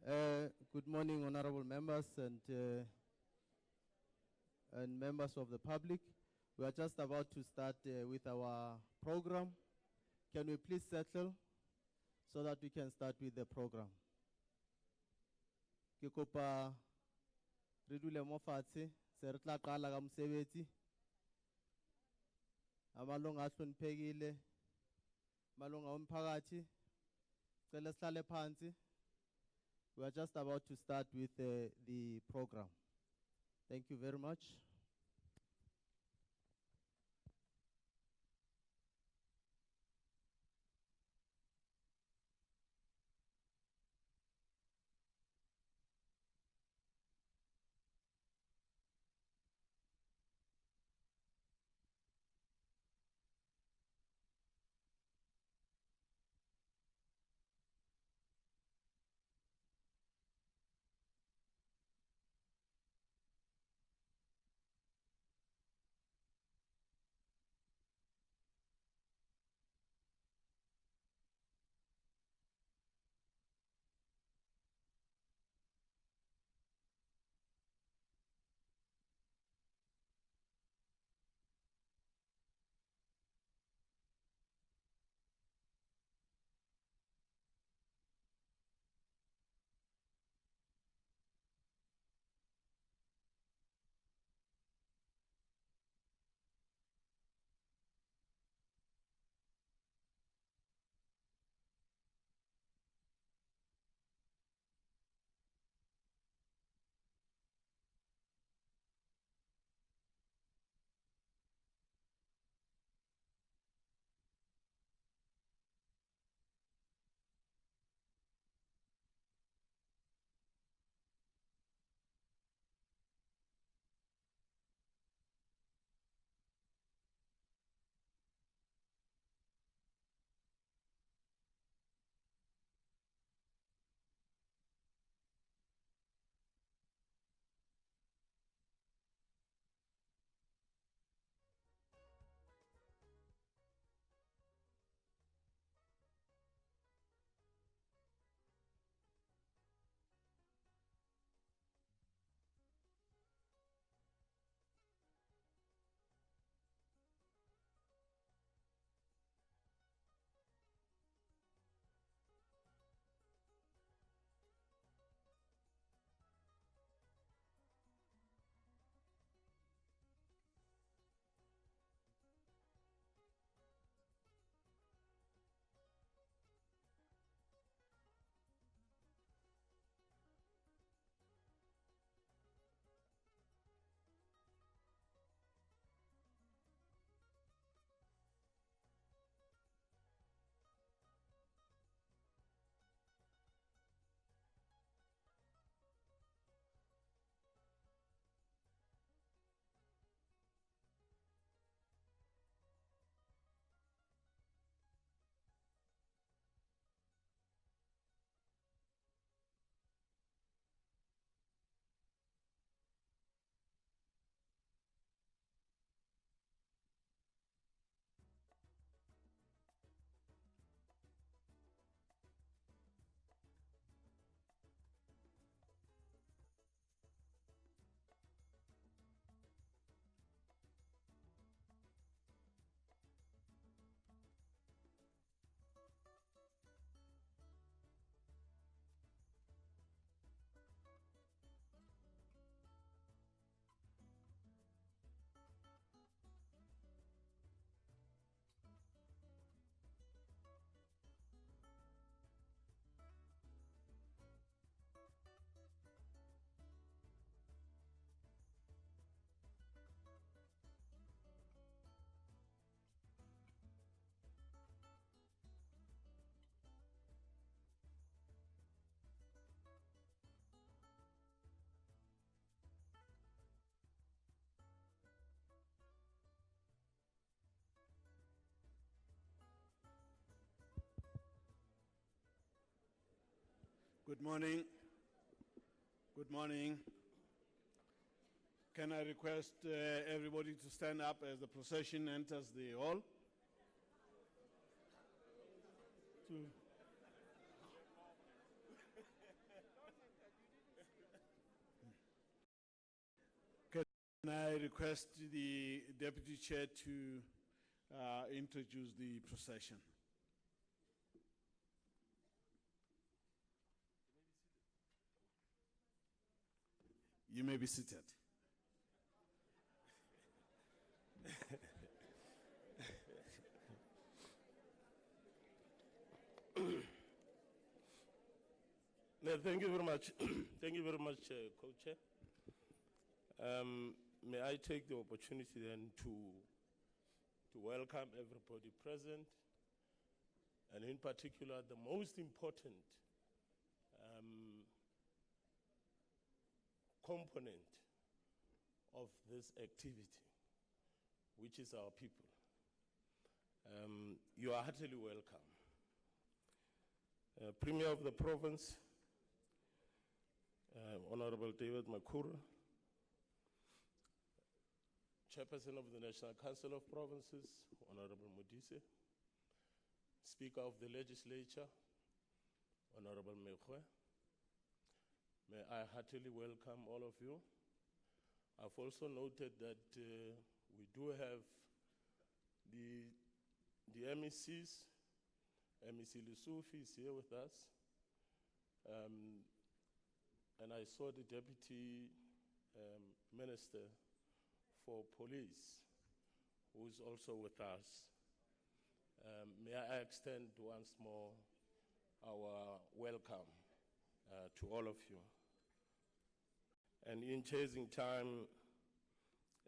Good morning, honorable members and members of the public. We are just about to start with our program. Can we please settle so that we can start with the program? Ke kopa re dule mo fatshe se re tla qala ka mosebetsi. Amalunga ahloniphekile, malunga omphakathi, cela sihlale phansi. We are just about to start with the program. Thank you very much. Good morning. Good morning. Can I request everybody to stand up as the procession enters the hall? And I request the Deputy Chair to introduce the procession. You may be seated. No, thank you very much. Thank you very much, Co-Chair. May I take the opportunity then to welcome everybody present, and in particular the most important component of this activity, which is our people. You are heartily welcome. Premier of the province, Honorable David Makura, Chairperson of the National Council of Provinces, Honorable Modise, Speaker of the Legislature, Honorable Mekwe, may I heartily welcome all of you. I've also noted that we do have the MECs. MEC Lusufi is here with us. And I saw the Deputy Minister for Police, who is also with us. May I extend once more our welcome to all of you. And in chasing time,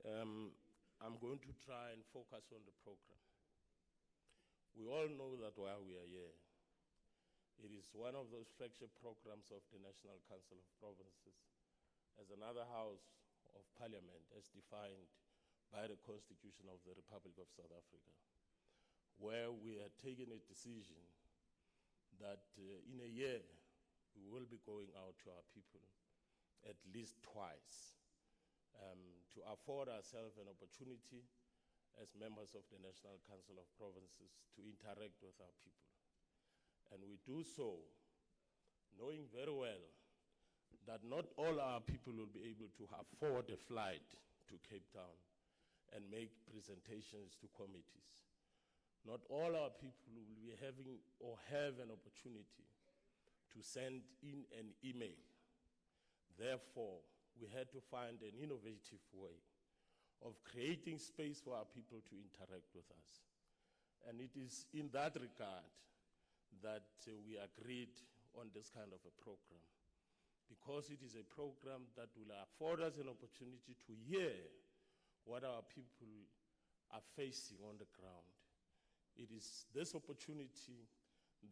I'm going to try and focus on the program. We all know that why we are here. It is one of those flagship programs of the National Council of Provinces as another house of parliament as defined by the Constitution of the Republic of South Africa, where we had taken a decision that in a year we will be going out to our people at least twice to afford ourselves an opportunity as members of the National Council of Provinces to interact with our people. And we do so knowing very well that not all our people will be able to afford a flight to Cape Town and make presentations to committees. Not all our people will be having or have an opportunity to send in an email. Therefore, we had to find an innovative way of creating space for our people to interact with us. And it is in that regard that we agreed on this kind of a program, because it is a program that will afford us an opportunity to hear what our people are facing on the ground. It is this opportunity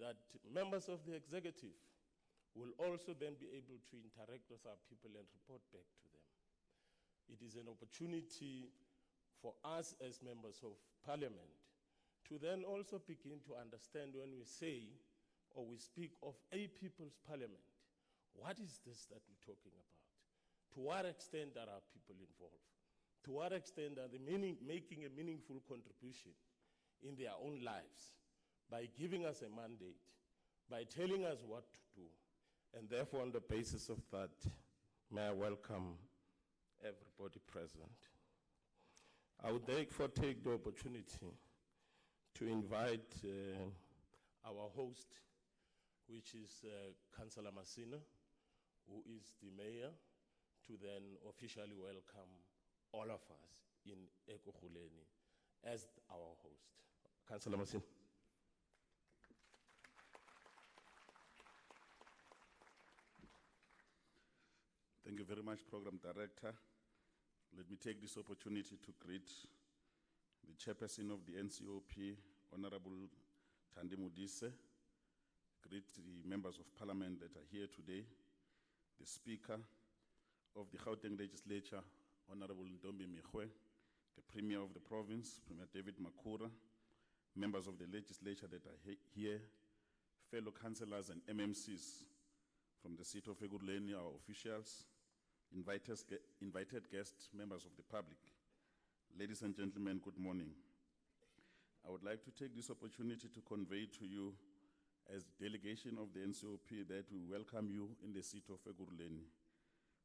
that members of the executive will also then be able to interact with our people and report back to them. It is an opportunity for us as members of parliament to then also begin to understand when we say or we speak of a people's parliament, what is this that we're talking about? To what extent are our people involved? To what extent are they making a meaningful contribution in their own lives by giving us a mandate, by telling us what to do? And therefore, on the basis of that, may I welcome everybody present. I would therefore take the opportunity to invite our host, which is Councillor Masina, who is the mayor, to then officially welcome all of us in Ekurhuleni as our host. Councillor Masina. Thank you very much, Program Director. Let me take this opportunity to greet the chairperson of the NCOP, Honorable Thandi Modise, greet the members of parliament that are here today, the Speaker of the Gauteng legislature, Honorable Ntombi Mekwe, the Premier of the province, Premier David Makura, members of the legislature that are here, fellow councillors and MMCs from the seat of Ekurhuleni, our officials, invited guests, members of the public. Ladies and gentlemen, good morning. I would like to take this opportunity to convey to you, as delegation of the NCOP, that we welcome you in the seat of Ekurhuleni.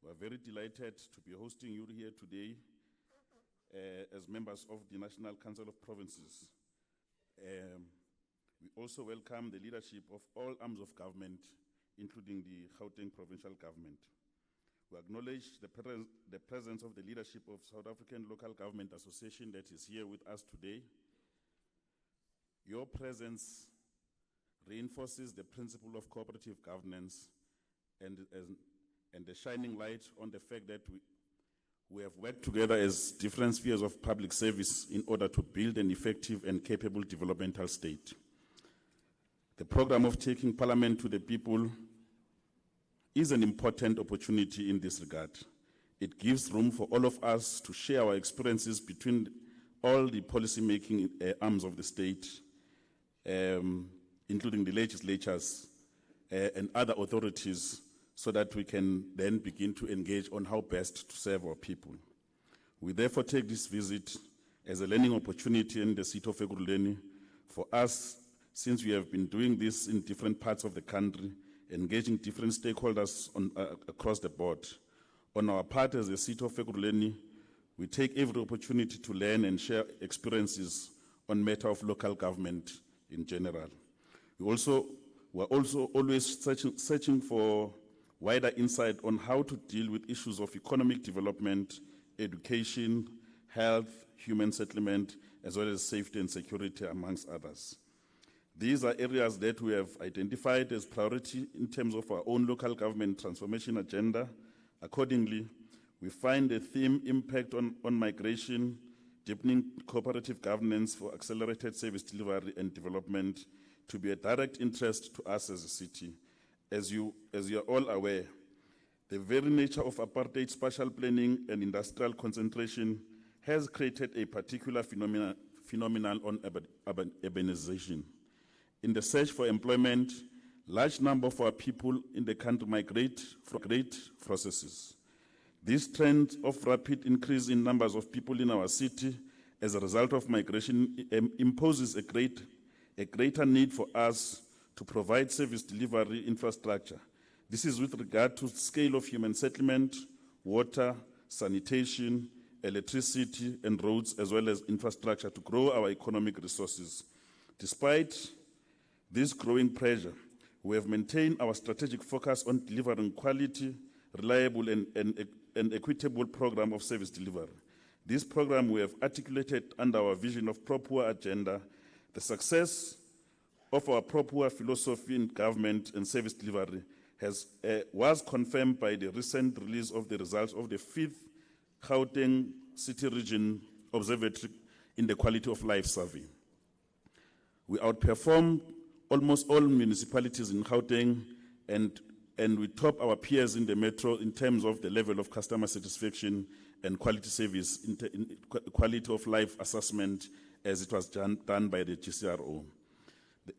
We are very delighted to be hosting you here today as members of the National Council of Provinces. We also welcome the leadership of all arms of government, including the Gauteng Provincial Government. We acknowledge the presence of the leadership of South African Local Government Association that is here with us today. Your presence reinforces the principle of cooperative governance and the shining light on the fact that we have worked together as different spheres of public service in order to build an effective and capable developmental state. The program of taking Parliament to the people is an important opportunity in this regard. It gives room for all of us to share our experiences between all the policy-making arms of the state, including the legislatures and other authorities, so that we can then begin to engage on how best to serve our people. We therefore take this visit as a learning opportunity in the city of Ekurhuleni for us, since we have been doing this in different parts of the country, engaging different stakeholders across the board. On our part as a city of Ekurhuleni, we take every opportunity to learn and share experiences on matter of local government in general. We're also always searching for wider insight on how to deal with issues of economic development, education, health, human settlement, as well as safety and security, amongst others. These are areas that we have identified as priority in terms of our own local government transformation agenda. Accordingly, we find the theme impact on migration, deepening cooperative governance for accelerated service delivery and development to be a direct interest to us as a city. As you are all aware, the very nature of apartheid spatial planning and industrial concentration has created a particular phenomenon on urbanization. In the search for employment, large number of our people in the country migrate from great processes. This trend of rapid increase in numbers of people in our city as a result of migration imposes a greater need for us to provide service delivery infrastructure. This is with regard to scale of human settlement, water, sanitation, electricity, and roads, as well as infrastructure to grow our economic resources. Despite this growing pressure, we have maintained our strategic focus on delivering quality, reliable, and equitable program of service delivery. This program we have articulated under our vision of Pro-Poor agenda. The success of our Pro-Poor philosophy in government and service delivery was confirmed by the recent release of the results of the 5th Gauteng City Region Observatory in the Quality of Life Survey. We outperformed almost all municipalities in Gauteng, and we top our peers in the metro in terms of the level of customer satisfaction and quality service, in quality of life assessment, as it was done by the GCRO. The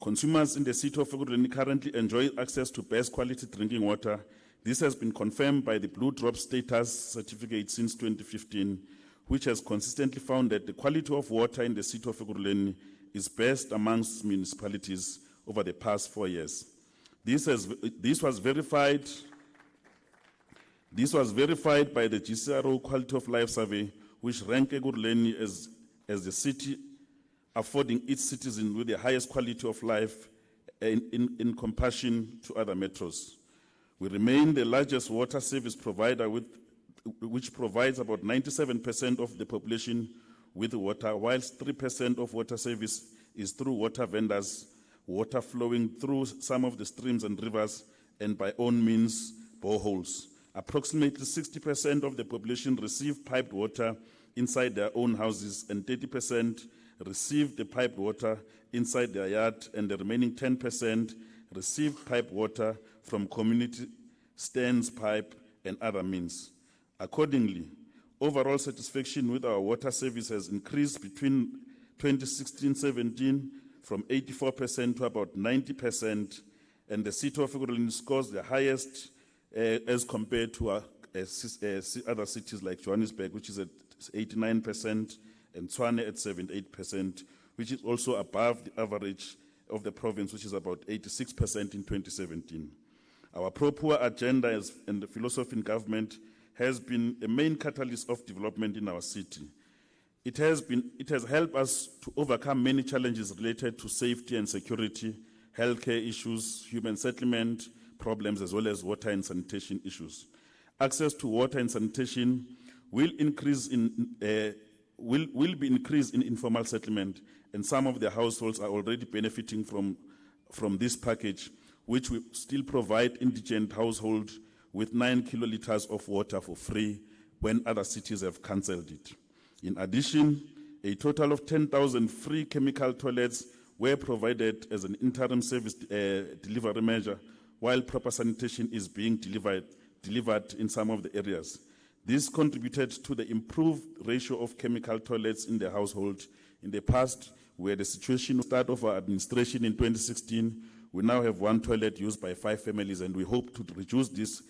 consumers in the city of Ekurhuleni currently enjoy access to best quality drinking water. This has been confirmed by the Blue Drop status certificate since 2015, which has consistently found that the quality of water in the city of Ekurhuleni is best amongst municipalities over the past 4 years. This was verified by the GCRO Quality of Life Survey, which ranked Ekurhuleni as the city affording its citizens with the highest quality of life in comparison to other metros. We remain the largest water service provider, which provides about 97% of the population with water, whilst 3% of water service is through water vendors, water flowing through some of the streams and rivers, and by own means, boreholes. Approximately 60% of the population receive piped water inside their own houses, and 30% receive the piped water inside their yard, and the remaining 10% receive piped water from community stands, pipe, and other means. Accordingly, overall satisfaction with our water service has increased between 2016-17 from 84% to about 90%, and the city of Ekurhuleni scores the highest as compared to other cities like Johannesburg, which is at 89%, and Tshwane at 78%, which is also above the average of the province, which is about 86% in 2017. Our Pro-Poor agenda and the philosophy in government has been a main catalyst of development in our city. It has helped us to overcome many challenges related to safety and security, healthcare issues, human settlement problems, as well as water and sanitation issues. Access to water and sanitation will be increased in informal settlement, and some of the households are already benefiting from this package, which will still provide indigent households with 9 kiloliters of water for free when other cities have cancelled it. In addition, a total of 10,000 free chemical toilets were provided as an interim service delivery measure, while proper sanitation is being delivered in some of the areas. This contributed to the improved ratio of chemical toilets in the household. In the past, we had a situation start of our administration in 2016. We now have 1 toilet used by 5 families, and we hope to reduce this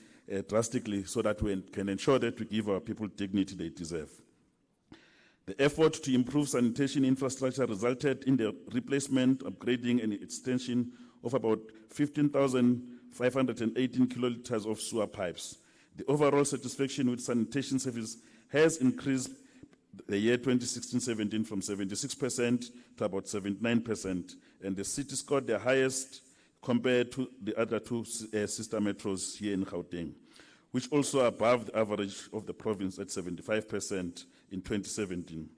drastically so that we can ensure that we give our people dignity they deserve. The effort to improve sanitation infrastructure resulted in the replacement, upgrading, and extension of about 15,518 kiloliters of sewer pipes. The overall satisfaction with sanitation service has increased the year 2016-17 from 76% to about 79%, and the city scored the highest compared to the other 2 sister metros here in Gauteng, which also above the average of the province at 75% in 2017.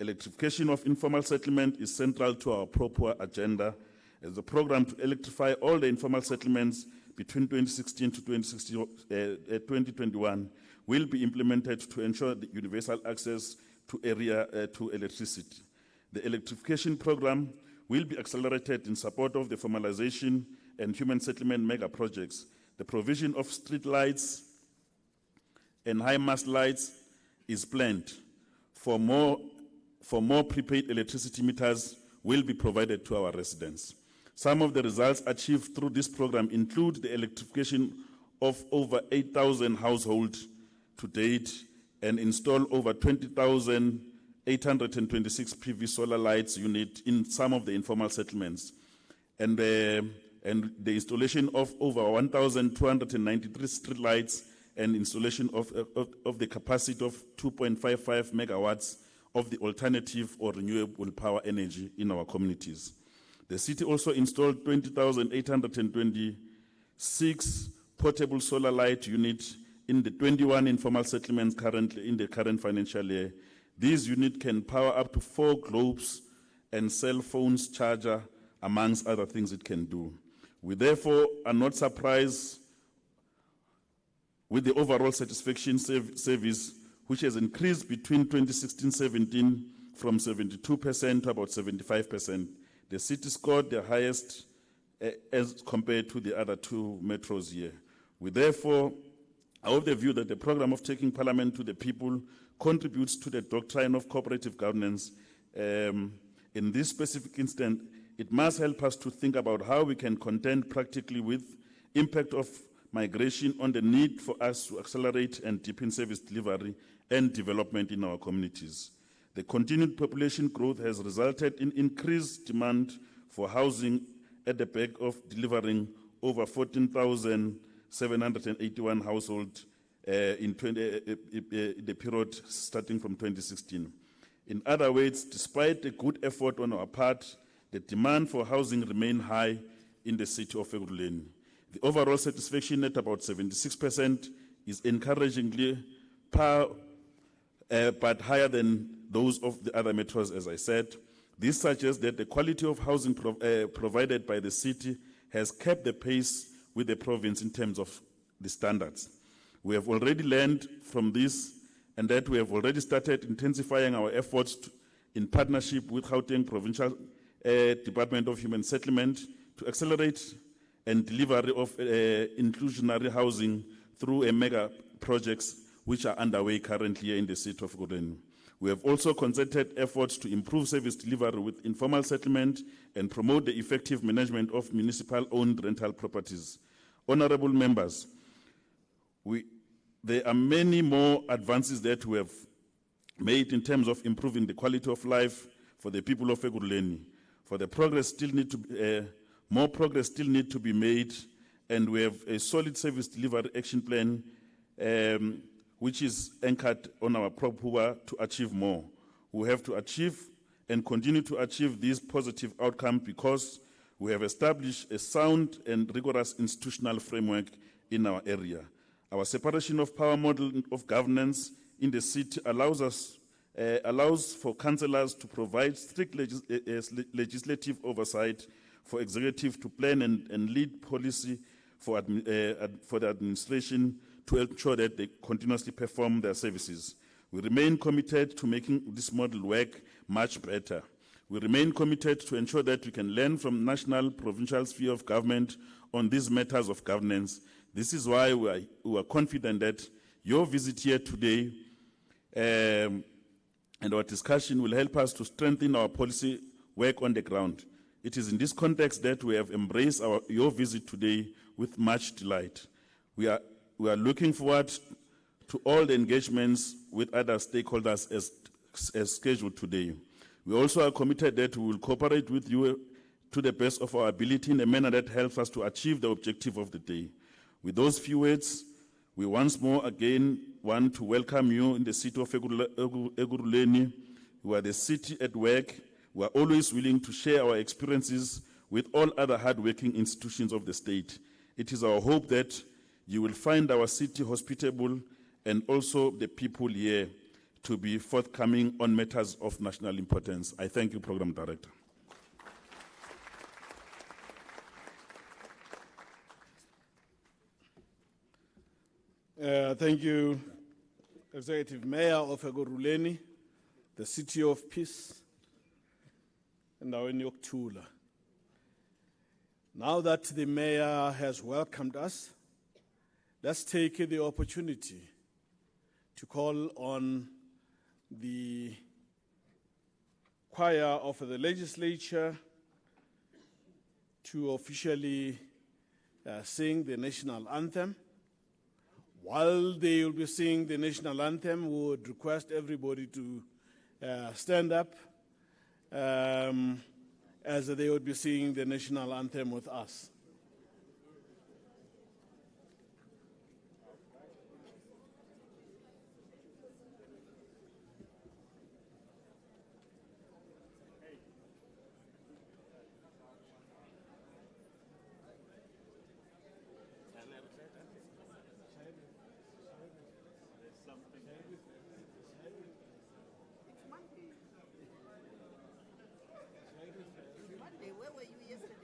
Electrification of informal settlement is central to our proper agenda, as the program to electrify all the informal settlements between 2016 to 2021 will be implemented to ensure the universal access to electricity. The electrification program will be accelerated in support of the formalization and human settlement mega projects. The provision of street lights and high mast lights is planned. For more prepaid electricity meters will be provided to our residents. Some of the results achieved through this program include the electrification of over 8,000 households to date and install over 20,826 PV solar lights unit in some of the informal settlements, and the installation of over 1,293 street lights and installation of the capacity of 2.55 megawatts of the alternative or renewable power energy in our communities. The city also installed 20,826 portable solar light units in the 21 informal settlements currently in the current financial year. These units can power up to 4 globes and cell phones charger, amongst other things it can do. We therefore are not surprised with the overall satisfaction service, which has increased between 2016-17 from 72% to about 75%. The city scored the highest as compared to the other 2 metros here. We therefore are of the view that the program of taking parliament to the people contributes to the doctrine of cooperative governance. In this specific instance, it must help us to think about how we can contend practically with impact of migration on the need for us to accelerate and deepen service delivery and development in our communities. The continued population growth has resulted in increased demand for housing at the back of delivering over 14,781 households in the period starting from 2016. In other words, despite a good effort on our part, the demand for housing remains high in the city of Ekurhuleni. The overall satisfaction at about 76% is encouragingly but higher than those of the other metros, as I said. This suggests that the quality of housing provided by the city has kept the pace with the province in terms of the standards. We have already learned from this, and that we have already started intensifying our efforts in partnership with Gauteng Provincial Department of Human Settlement to accelerate and delivery of inclusionary housing through a mega projects which are underway currently here in the city of Ekurhuleni. We have also concerted efforts to improve service delivery with informal settlement and promote the effective management of municipal-owned rental properties. Honorable members, there are many more advances that we have made in terms of improving the quality of life for the people of Ekurhuleni. More progress still needs to be made, and we have a solid service delivery action plan which is anchored on our proper to achieve more. We have to achieve and continue to achieve this positive outcome because we have established a sound and rigorous institutional framework in our area. Our separation of power model of governance in the city allows for councillors to provide strict legislative oversight for executive to plan and lead policy for the administration to ensure that they continuously perform their services. We remain committed to making this model work much better. We remain committed to ensure that we can learn from national, provincial sphere of government on these matters of governance. This is why we are confident that your visit here today and our discussion will help us to strengthen our policy work on the ground. It is in this context that we have embraced your visit today with much delight. We are looking forward to all the engagements with other stakeholders as scheduled today. We also are committed that we will cooperate with you to the best of our ability in a manner that helps us to achieve the objective of the day. With those few words, we once more again want to welcome you in the city of Ekurhuleni. We are the city at work. We are always willing to share our experiences with all other hard-working institutions of the state. It is our hope that you will find our city hospitable and also the people here to be forthcoming on matters of national importance. I thank you, Program Director. Thank you, Executive Mayor of Ekurhuleni, the City of Peace, and our Nyoktula. Now that the Mayor has welcomed us, let's take the opportunity to call on the choir of the legislature to officially sing the national anthem. While they will be singing the national anthem, we would request everybody to stand up as they would be singing the national anthem with us. Monday, where were you yesterday?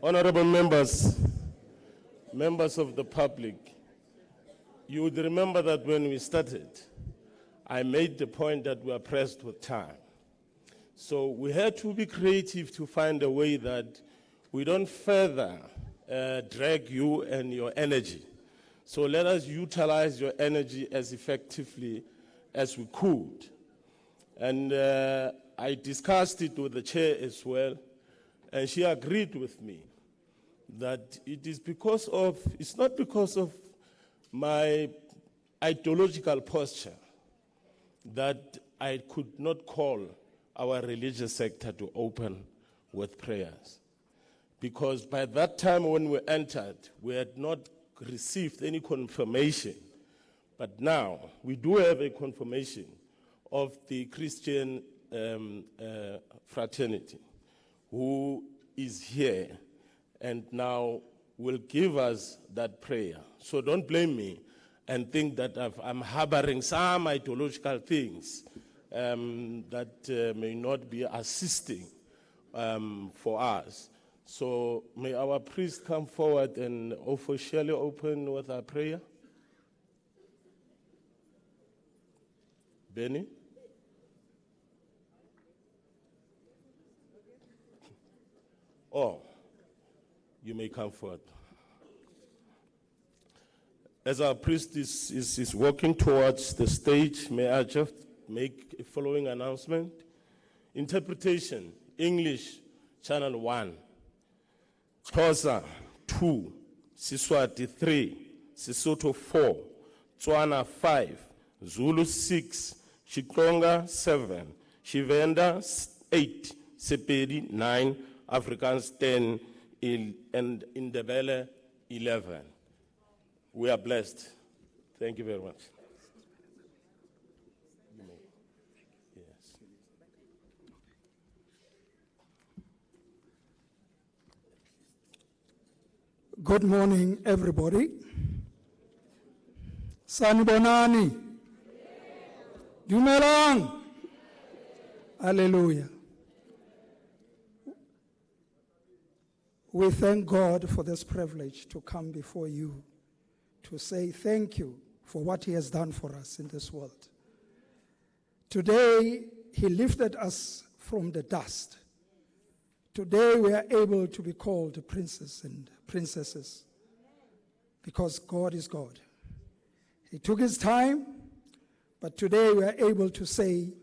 Honorable members, members of the public, you would remember that when we started, I made the point that we are pressed with time. So we had to be creative to find a way that we don't further drag you and your energy. So let us utilize your energy as effectively as we could. And I discussed it with the chair as well, and she agreed with me that it is because of, it's not because of my ideological posture that I could not call our religious sector to open with prayers. Because by that time when we entered, we had not received any confirmation. But now we do have a confirmation of the Christian fraternity who is here and now will give us that prayer. So don't blame me and think that I'm harboring some ideological things that may not be assisting for us. So may our priest come forward and officially open with our prayer. Benny? Oh, you may come forward. As our priest is walking towards the stage, may I just make a following announcement? Interpretation, English, Channel 1, Xhosa 2, Siswati 3, Sesotho 4, Tswana 5, Zulu 6, Xitonga 7, Shivenda 8, Sepedi 9, Afrikaans 10, and Indebele 11. We are blessed. Thank you very much. Yes. Good morning, everybody. Sanibonani. Dumelang. Hallelujah. We thank God for this privilege to come before you to say thank you for what He has done for us in this world. Today, He lifted us from the dust. Today, we are able to be called princes and princesses because God is God. He took His time, but today we are able to say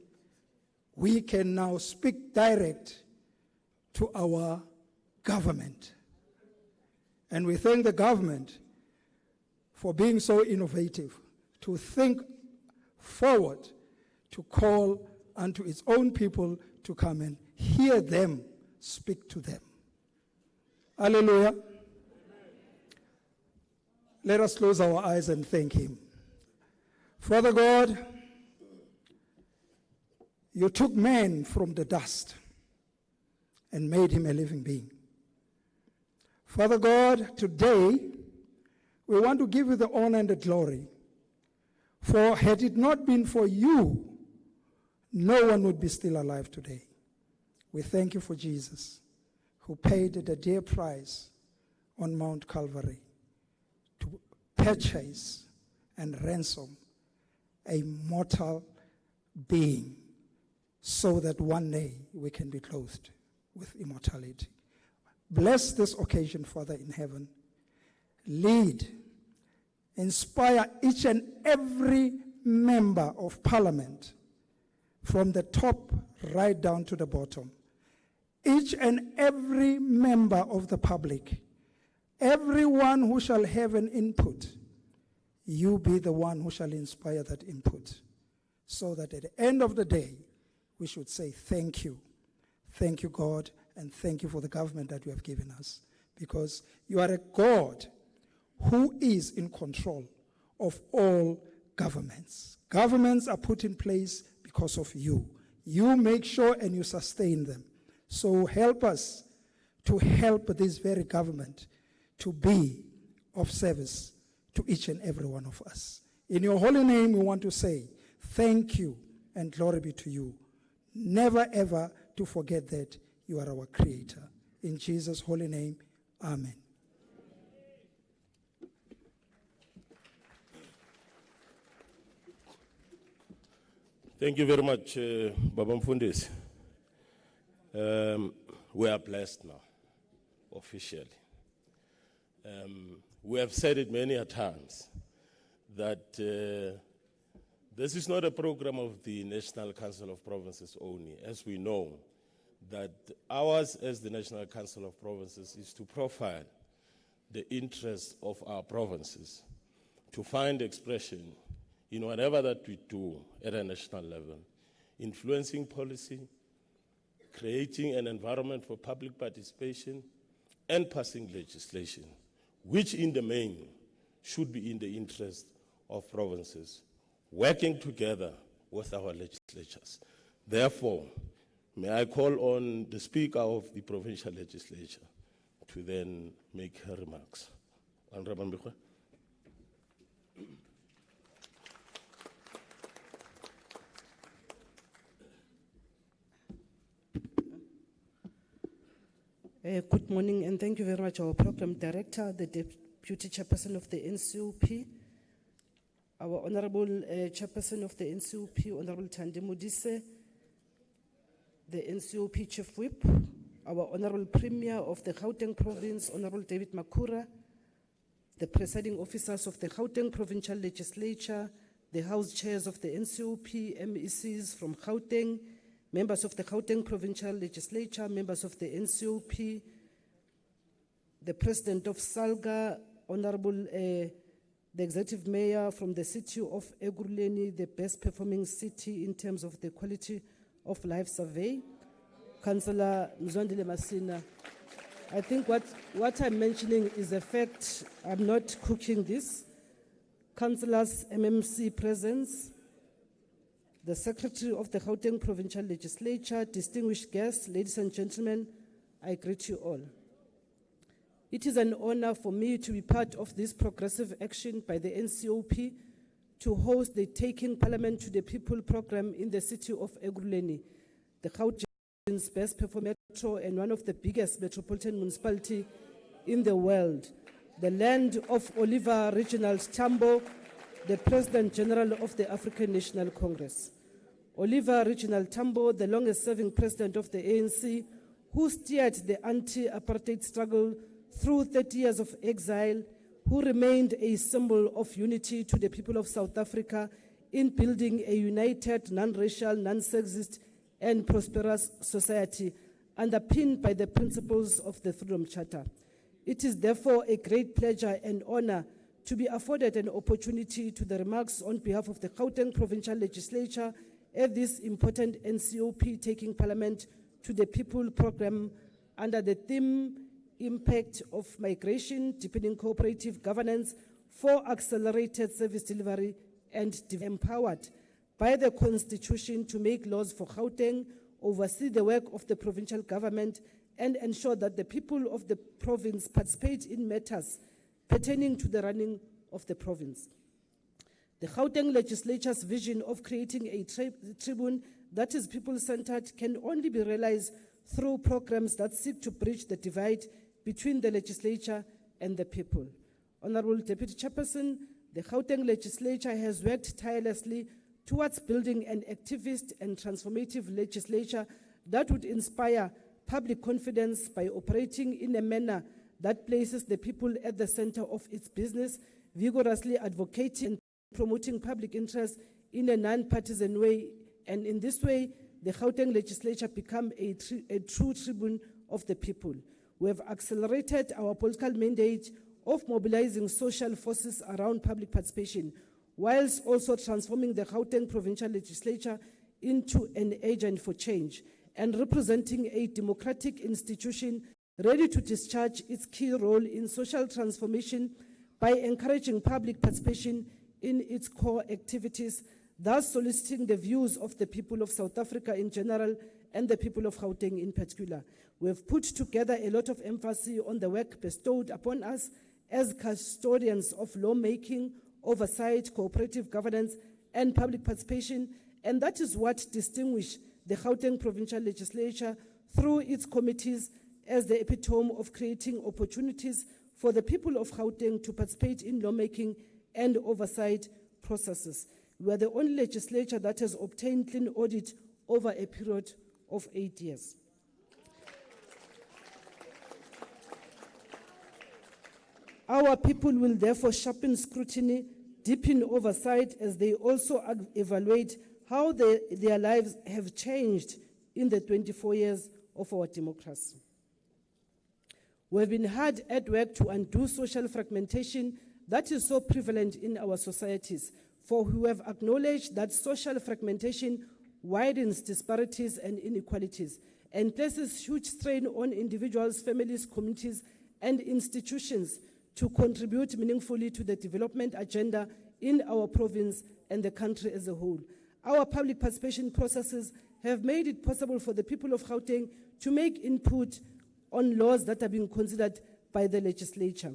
we can now speak direct to our government. And we thank the government for being so innovative, to think forward, to call unto its own people to come and hear them speak to them. Hallelujah. Let us close our eyes and thank Him. Father God, you took man from the dust and made him a living being. Father God, today we want to give you the honor and the glory. For had it not been for you, no one would be still alive today. We thank you for Jesus, who paid the dear price on Mount Calvary to purchase and ransom a mortal being so that one day we can be clothed with immortality. Bless this occasion, Father in heaven. Lead, inspire each and every member of Parliament from the top right down to the bottom. Each and every member of the public, everyone who shall have an input, you be the one who shall inspire that input, so that at the end of the day, we should say thank you. Thank you, God, and thank you for the government that you have given us, because you are a God who is in control of all governments. Governments are put in place because of you. You make sure and you sustain them. So help us to help this very government to be of service to each and every one of us. In your holy name, we want to say thank you and glory be to you. Never ever to forget that you are our creator. In Jesus' holy name, Amen. Thank you very much, Baba Mfundisi. We are blessed now, officially. We have said it many a times that this is not a program of the National Council of Provinces only, as we know that ours as the National Council of Provinces is to profile the interests of our provinces, to find expression in whatever that we do at a national level, influencing policy, creating an environment for public participation, and passing legislation, which in the main should be in the interest of provinces, working together with our legislatures. Therefore, may I call on the Speaker of the Provincial Legislature to then make her remarks. Honorable Mbekwe. Good morning, and thank you very much, our Program Director, the Deputy Chairperson of the NCOP, our Honorable Chairperson of the NCOP, Honorable Thandi Modise, the NCOP Chief Whip, our Honorable Premier of the Gauteng Province, Honorable David Makura, the Presiding Officers of the Gauteng Provincial Legislature, the House Chairs of the NCOP, MECs from Gauteng, members of the Gauteng Provincial Legislature, members of the NCOP, the President of SALGA, Honorable the Executive Mayor from the city of Ekurhuleni, the best performing city in terms of the quality of life survey, Councillor Mzwandile Masina. I think what I'm mentioning is a fact. I'm not cooking this. Councillors, MMC presence, the Secretary of the Gauteng Provincial Legislature, distinguished guests, ladies and gentlemen, I greet you all. It is an honor for me to be part of this progressive action by the NCOP to host the Taking Parliament to the People program in the city of Ekurhuleni, the Gauteng's best performing metro and one of the biggest metropolitan municipalities in the world, the land of Oliver Reginald Tambo, the President General of the African National Congress. Oliver Reginald Tambo, the longest-serving president of the ANC, who steered the anti-apartheid struggle through 30 years of exile, who remained a symbol of unity to the people of South Africa in building a united, non-racial, non-sexist, and prosperous society underpinned by the principles of the Freedom Charter. It is therefore a great pleasure and honor to be afforded an opportunity to the remarks on behalf of the Gauteng Provincial Legislature at this important NCOP Taking Parliament to the People program under the theme Impact of Migration, Deepening Cooperative Governance for Accelerated Service Delivery and Empowered by the Constitution to make laws for Gauteng, oversee the work of the provincial government, and ensure that the people of the province participate in matters pertaining to the running of the province. The Gauteng Legislature's vision of creating a tribune that is people-centered can only be realized through programs that seek to bridge the divide between the legislature and the people. Honorable Deputy Chairperson, the Gauteng Legislature has worked tirelessly towards building an activist and transformative legislature that would inspire public confidence by operating in a manner that places the people at the center of its business, vigorously advocating and promoting public interest in a non-partisan way. And in this way, the Gauteng Legislature become a true tribune of the people. We have accelerated our political mandate of mobilizing social forces around public participation, whilst also transforming the Gauteng Provincial Legislature into an agent for change and representing a democratic institution ready to discharge its key role in social transformation by encouraging public participation in its core activities, thus soliciting the views of the people of South Africa in general and the people of Gauteng in particular. We have put together a lot of emphasis on the work bestowed upon us as custodians of lawmaking, oversight, cooperative governance, and public participation, and that is what distinguishes the Gauteng Provincial Legislature through its committees as the epitome of creating opportunities for the people of Gauteng to participate in lawmaking and oversight processes. We are the only legislature that has obtained clean audit over a period of 8 years. Our people will therefore sharpen scrutiny, deepen oversight as they also evaluate how their lives have changed in the 24 years of our democracy. We have been hard at work to undo social fragmentation that is so prevalent in our societies, for we have acknowledged that social fragmentation widens disparities and inequalities and places huge strain on individuals, families, communities, and institutions to contribute meaningfully to the development agenda in our province and the country as a whole. Our public participation processes have made it possible for the people of Gauteng to make input on laws that are being considered by the legislature,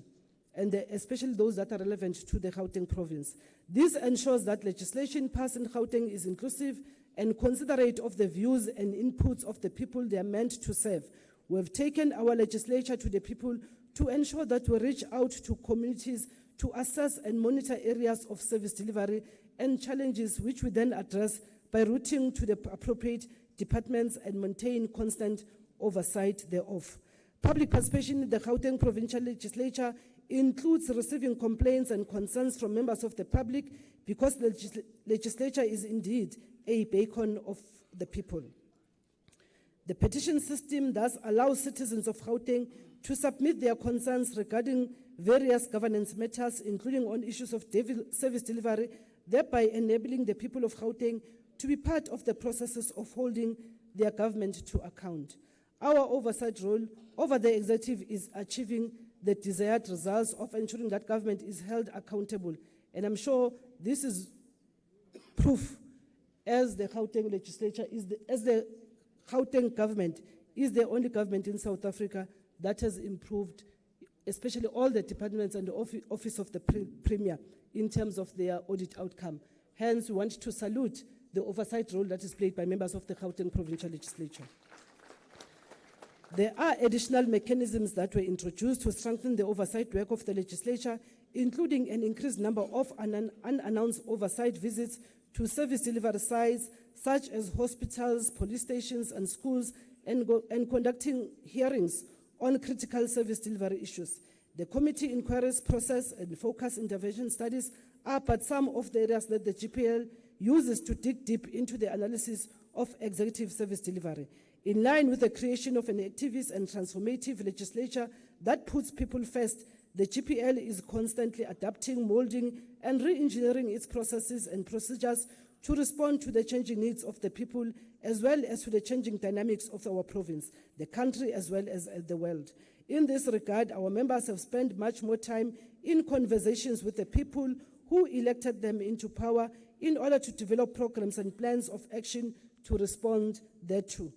and especially those that are relevant to the Gauteng province. This ensures that legislation passed in Gauteng is inclusive and considerate of the views and inputs of the people they are meant to serve. We have taken our legislature to the people to ensure that we reach out to communities to assess and monitor areas of service delivery and challenges which we then address by routing to the appropriate departments and maintain constant oversight thereof. Public participation in the Gauteng Provincial Legislature includes receiving complaints and concerns from members of the public, because the legislature is indeed a beacon of the people. The petition system thus allows citizens of Gauteng to submit their concerns regarding various governance matters, including on issues of service delivery, thereby enabling the people of Gauteng to be part of the processes of holding their government to account. Our oversight role over the executive is achieving the desired results of ensuring that government is held accountable. And I'm sure this is proof, as the Gauteng legislature as the Gauteng government is the only government in South Africa that has improved, especially all the departments and the office of the Premier in terms of their audit outcome. Hence, we want to salute the oversight role that is played by members of the Gauteng Provincial Legislature. There are additional mechanisms that were introduced to strengthen the oversight work of the legislature, including an increased number of unannounced oversight visits to service delivery sites, such as hospitals, police stations, and schools, and conducting hearings on critical service delivery issues. The committee inquiries process and focus intervention studies are but some of the areas that the GPL uses to dig deep into the analysis of executive service delivery. In line with the creation of an activist and transformative legislature that puts people first, the GPL is constantly adapting, molding, and re-engineering its processes and procedures to respond to the changing needs of the people, as well as to the changing dynamics of our province, the country, as well as the world. In this regard, our members have spent much more time in conversations with the people who elected them into power in order to develop programs and plans of action to respond thereto.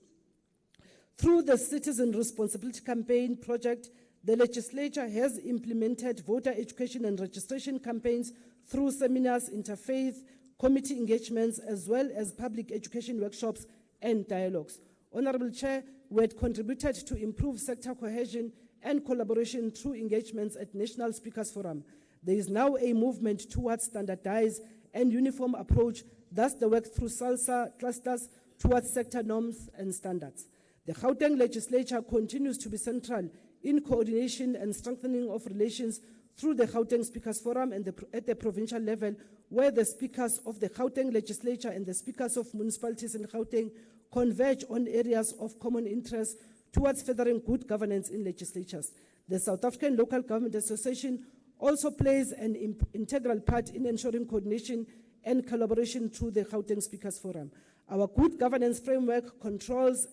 Through the Citizen Responsibility Campaign project, the legislature has implemented voter education and registration campaigns through seminars, interfaith, committee engagements, as well as public education workshops and dialogues. Honorable Chair, we had contributed to improve sector cohesion and collaboration through engagements at National Speakers Forum. There is now a movement towards standardized and uniform approach, thus the work through SALGA clusters towards sector norms and standards. The Gauteng legislature continues to be central in coordination and strengthening of relations through the Gauteng Speakers Forum and at the provincial level, where the speakers of the Gauteng legislature and the speakers of municipalities in Gauteng converge on areas of common interest towards furthering good governance in legislatures. The South African Local Government Association also plays an integral part in ensuring coordination and collaboration through the Gauteng Speakers Forum. Our good governance framework, controls,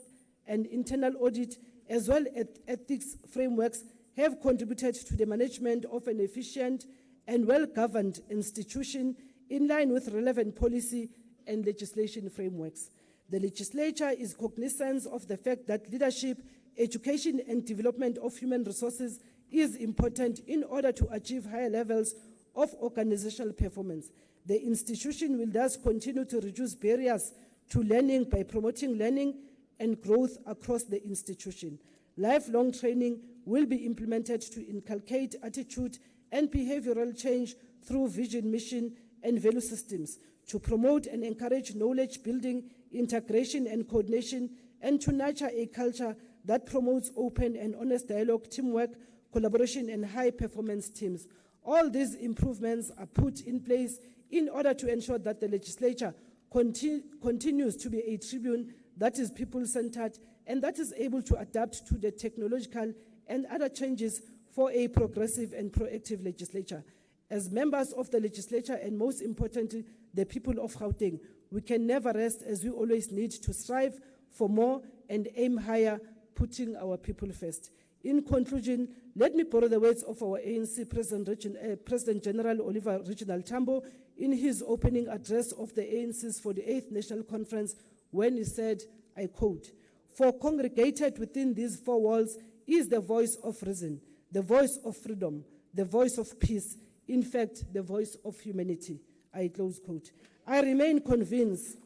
and internal audit, as well as ethics frameworks, have contributed to the management of an efficient and well-governed institution in line with relevant policy and legislation frameworks. The legislature is cognizant of the fact that leadership, education, and development of human resources is important in order to achieve higher levels of organizational performance. The institution will thus continue to reduce barriers to learning by promoting learning and growth across the institution. Lifelong training will be implemented to inculcate attitude and behavioral change through vision, mission, and value systems, to promote and encourage knowledge building, integration and coordination, and to nurture a culture that promotes open and honest dialogue, teamwork, collaboration, and high-performance teams. All these improvements are put in place in order to ensure that the legislature continues to be a tribune that is people-centered and that is able to adapt to the technological and other changes for a progressive and proactive legislature. As members of the legislature, and most importantly, the people of Gauteng, we can never rest, as we always need to strive for more and aim higher, putting our people first. In conclusion, let me borrow the words of our ANC President General Oliver Reginald Tambo in his opening address of the ANC's 48th National Conference, when he said, I quote, "For congregated within these four walls is the voice of reason, the voice of freedom, the voice of peace, in fact, the voice of humanity." I close quote. I remain convinced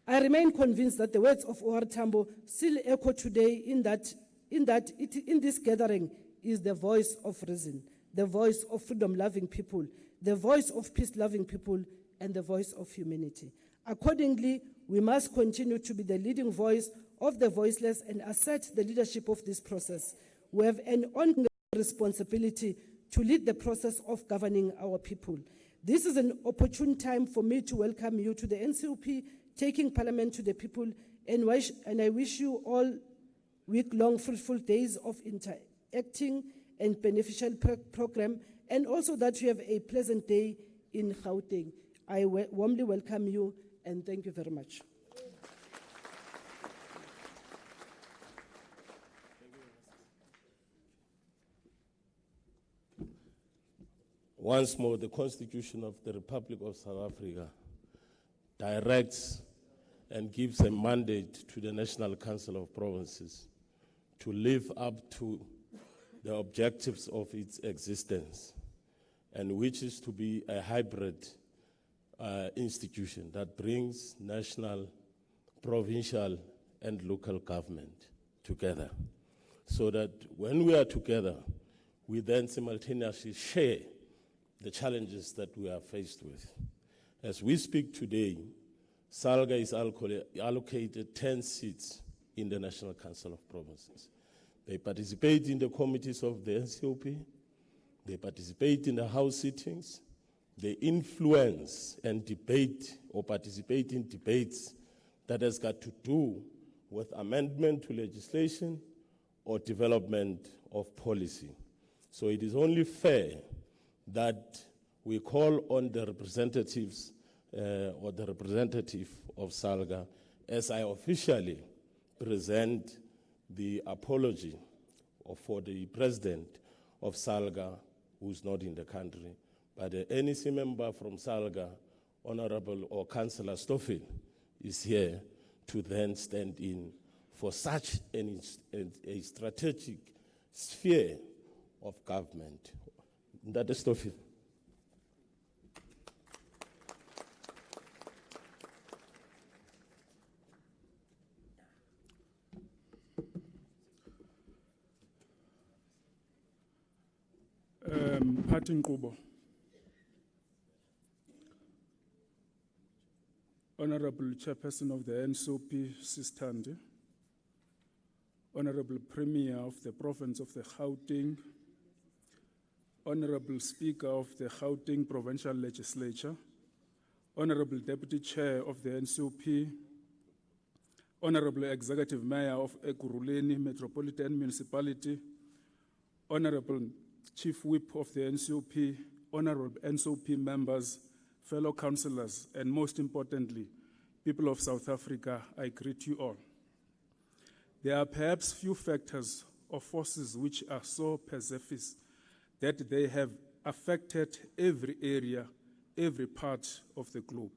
that the words of O.R. Tambo still echo today in this gathering is the voice of reason, the voice of freedom-loving people, the voice of peace-loving people, and the voice of humanity. Accordingly, we must continue to be the leading voice of the voiceless and assert the leadership of this process. We have an ongoing responsibility to lead the process of governing our people. This is an opportune time for me to welcome you to the NCOP, taking Parliament to the people, and I wish you all week-long fruitful days of interacting and beneficial program, and also that you have a pleasant day in Gauteng. I warmly welcome you, and thank you very much. Once more, the Constitution of the Republic of South Africa directs and gives a mandate to the National Council of Provinces to live up to the objectives of its existence, and which is to be a hybrid institution that brings national, provincial, and local government together, so that when we are together, we then simultaneously share the challenges that we are faced with. As we speak today, SALGA is allocated 10 seats in the National Council of Provinces. They participate in the committees of the NCOP, they participate in the House sittings, they influence and debate or participate in debates that has got to do with amendment to legislation or development of policy. So it is only fair that we call on the representatives or the representative of SALGA as I officially present the apology for the president of SALGA who's not in the country, but the NEC member from SALGA, Honorable or Councillor Stoffel, is here to then stand in for such a strategic sphere of government. That is Stoffel. Party Nkubo. Honorable Chairperson of the NCOP, Sistandi, Honorable Premier of the Province of the Gauteng, Honorable Speaker of the Gauteng Provincial Legislature, Honorable Deputy Chair of the NCOP, Honorable Executive Mayor of Ekurhuleni Metropolitan Municipality, Honorable Chief Whip of the NCOP, Honorable NCOP members, fellow councillors, and most importantly, people of South Africa, I greet you all. There are perhaps few factors or forces which are so pervasive that they have affected every area, every part of the globe.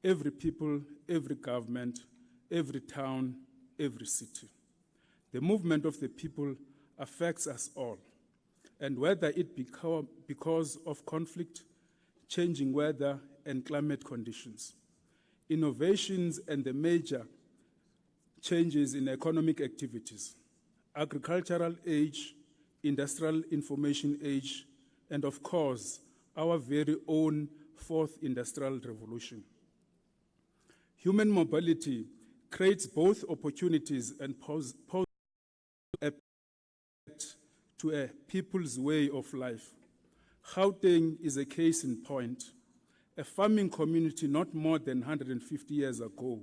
Every people, every government, every town, every city. The movement of the people affects us all. And whether it be because of conflict, changing weather, and climate conditions, innovations and the major changes in economic activities, agricultural age, industrial information age, and of course, our very own fourth industrial revolution. Human mobility creates both opportunities and poses a threat to a people's way of life. Gauteng is a case in point, a farming community not more than 150 years ago.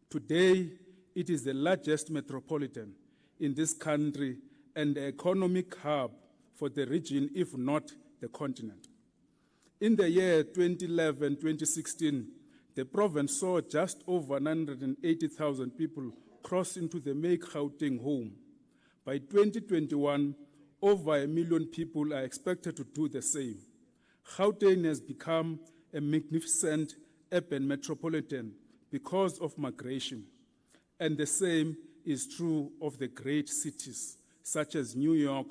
Today, it is the largest metropolitan in this country and the economic hub for the region, if not the continent. In the year 2011-2016, the province saw just over 980,000 people cross into the Make Gauteng home. By 2021, over 1 million people are expected to do the same. Gauteng has become a magnificent urban metropolitan because of migration, and the same is true of the great cities such as New York,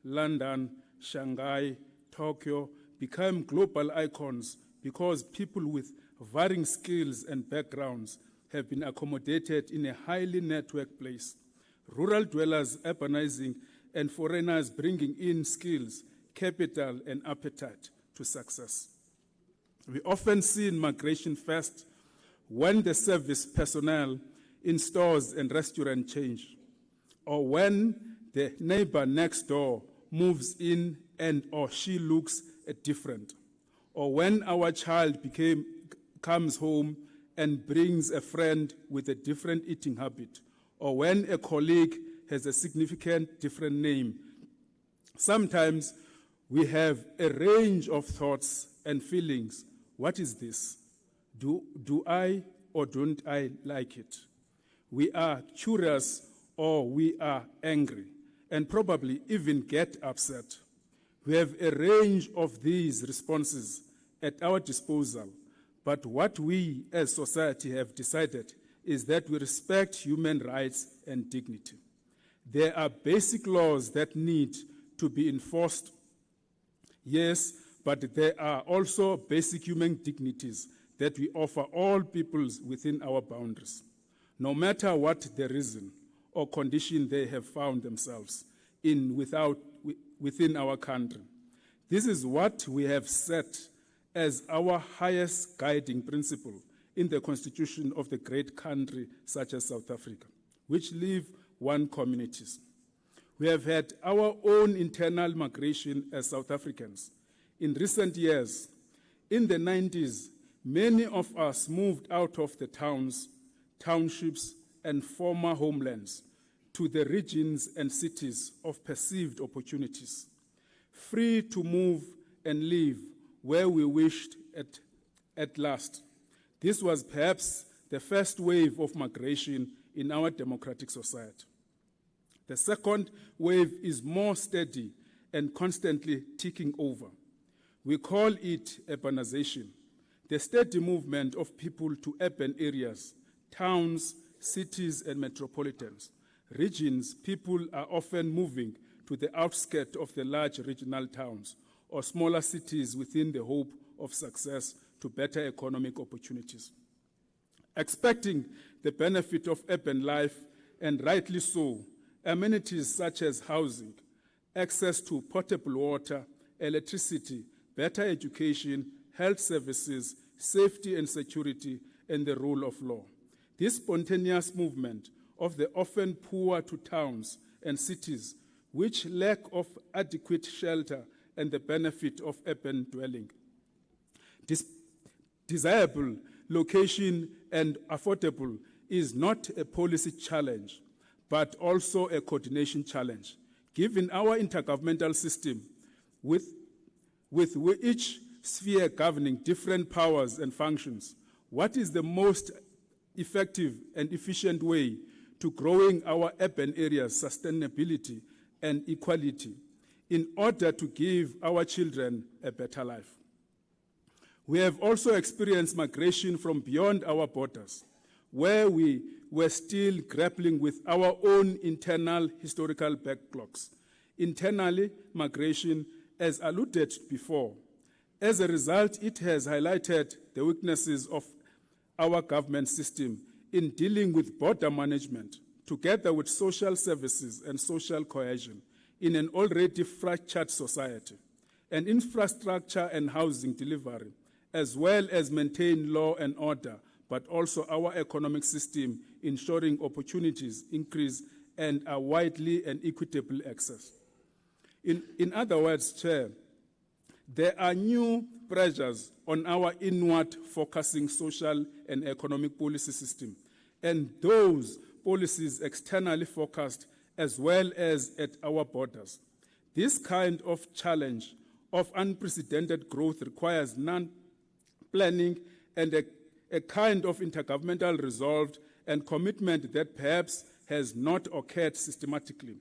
London, Shanghai, Tokyo become global icons because people with varying skills and backgrounds have been accommodated in a highly networked place. Rural dwellers urbanizing and foreigners bringing in skills, capital, and appetite to success. We often see in migration first when the service personnel in stores and restaurants change, or when the neighbor next door moves in and or she looks different, or when our child comes home and brings a friend with a different eating habit, or when a colleague has a significant different name. Sometimes we have a range of thoughts and feelings. What is this? Do I or don't I like it? We are curious or we are angry, and probably even get upset. We have a range of these responses at our disposal, but what we as society have decided is that we respect human rights and dignity. There are basic laws that need to be enforced, yes, but there are also basic human dignities that we offer all peoples within our boundaries, no matter what the reason or condition they have found themselves in within our country. This is what we have set as our highest guiding principle in the constitution of the great country such as South Africa, which live one communities. We have had our own internal migration as South Africans. In recent years, in the 90s, many of us moved out of the towns, townships, and former homelands to the regions and cities of perceived opportunities, free to move and live where we wished at last. This was perhaps the first wave of migration in our democratic society. The second wave is more steady and constantly ticking over. We call it urbanization, the steady movement of people to urban areas, towns, cities, and metropolitans. Regions, people are often moving to the outskirts of the large regional towns or smaller cities within the hope of success to better economic opportunities. Expecting the benefit of urban life, and rightly so, amenities such as housing, access to potable water, electricity, better education, health services, safety and security, and the rule of law. This spontaneous movement of the often poor to towns and cities, which lack of adequate shelter and the benefit of urban dwelling. Desirable location and affordable is not a policy challenge, but also a coordination challenge. Given our intergovernmental system, with each sphere governing different powers and functions, what is the most effective and efficient way to growing our urban areas' sustainability and equality in order to give our children a better life? We have also experienced migration from beyond our borders, where we were still grappling with our own internal historical backlogs. Internally, migration, as alluded before. As a result, it has highlighted the weaknesses of our government system in dealing with border management, together with social services and social cohesion in an already fractured society, and infrastructure and housing delivery, as well as maintain law and order, but also our economic system, ensuring opportunities increase and a widely and equitable access. In other words, Chair, there are new pressures on our inward-focusing social and economic policy system, and those policies externally focused as well as at our borders. This kind of challenge of unprecedented growth requires planning and a kind of intergovernmental resolve and commitment that perhaps has not occurred systematically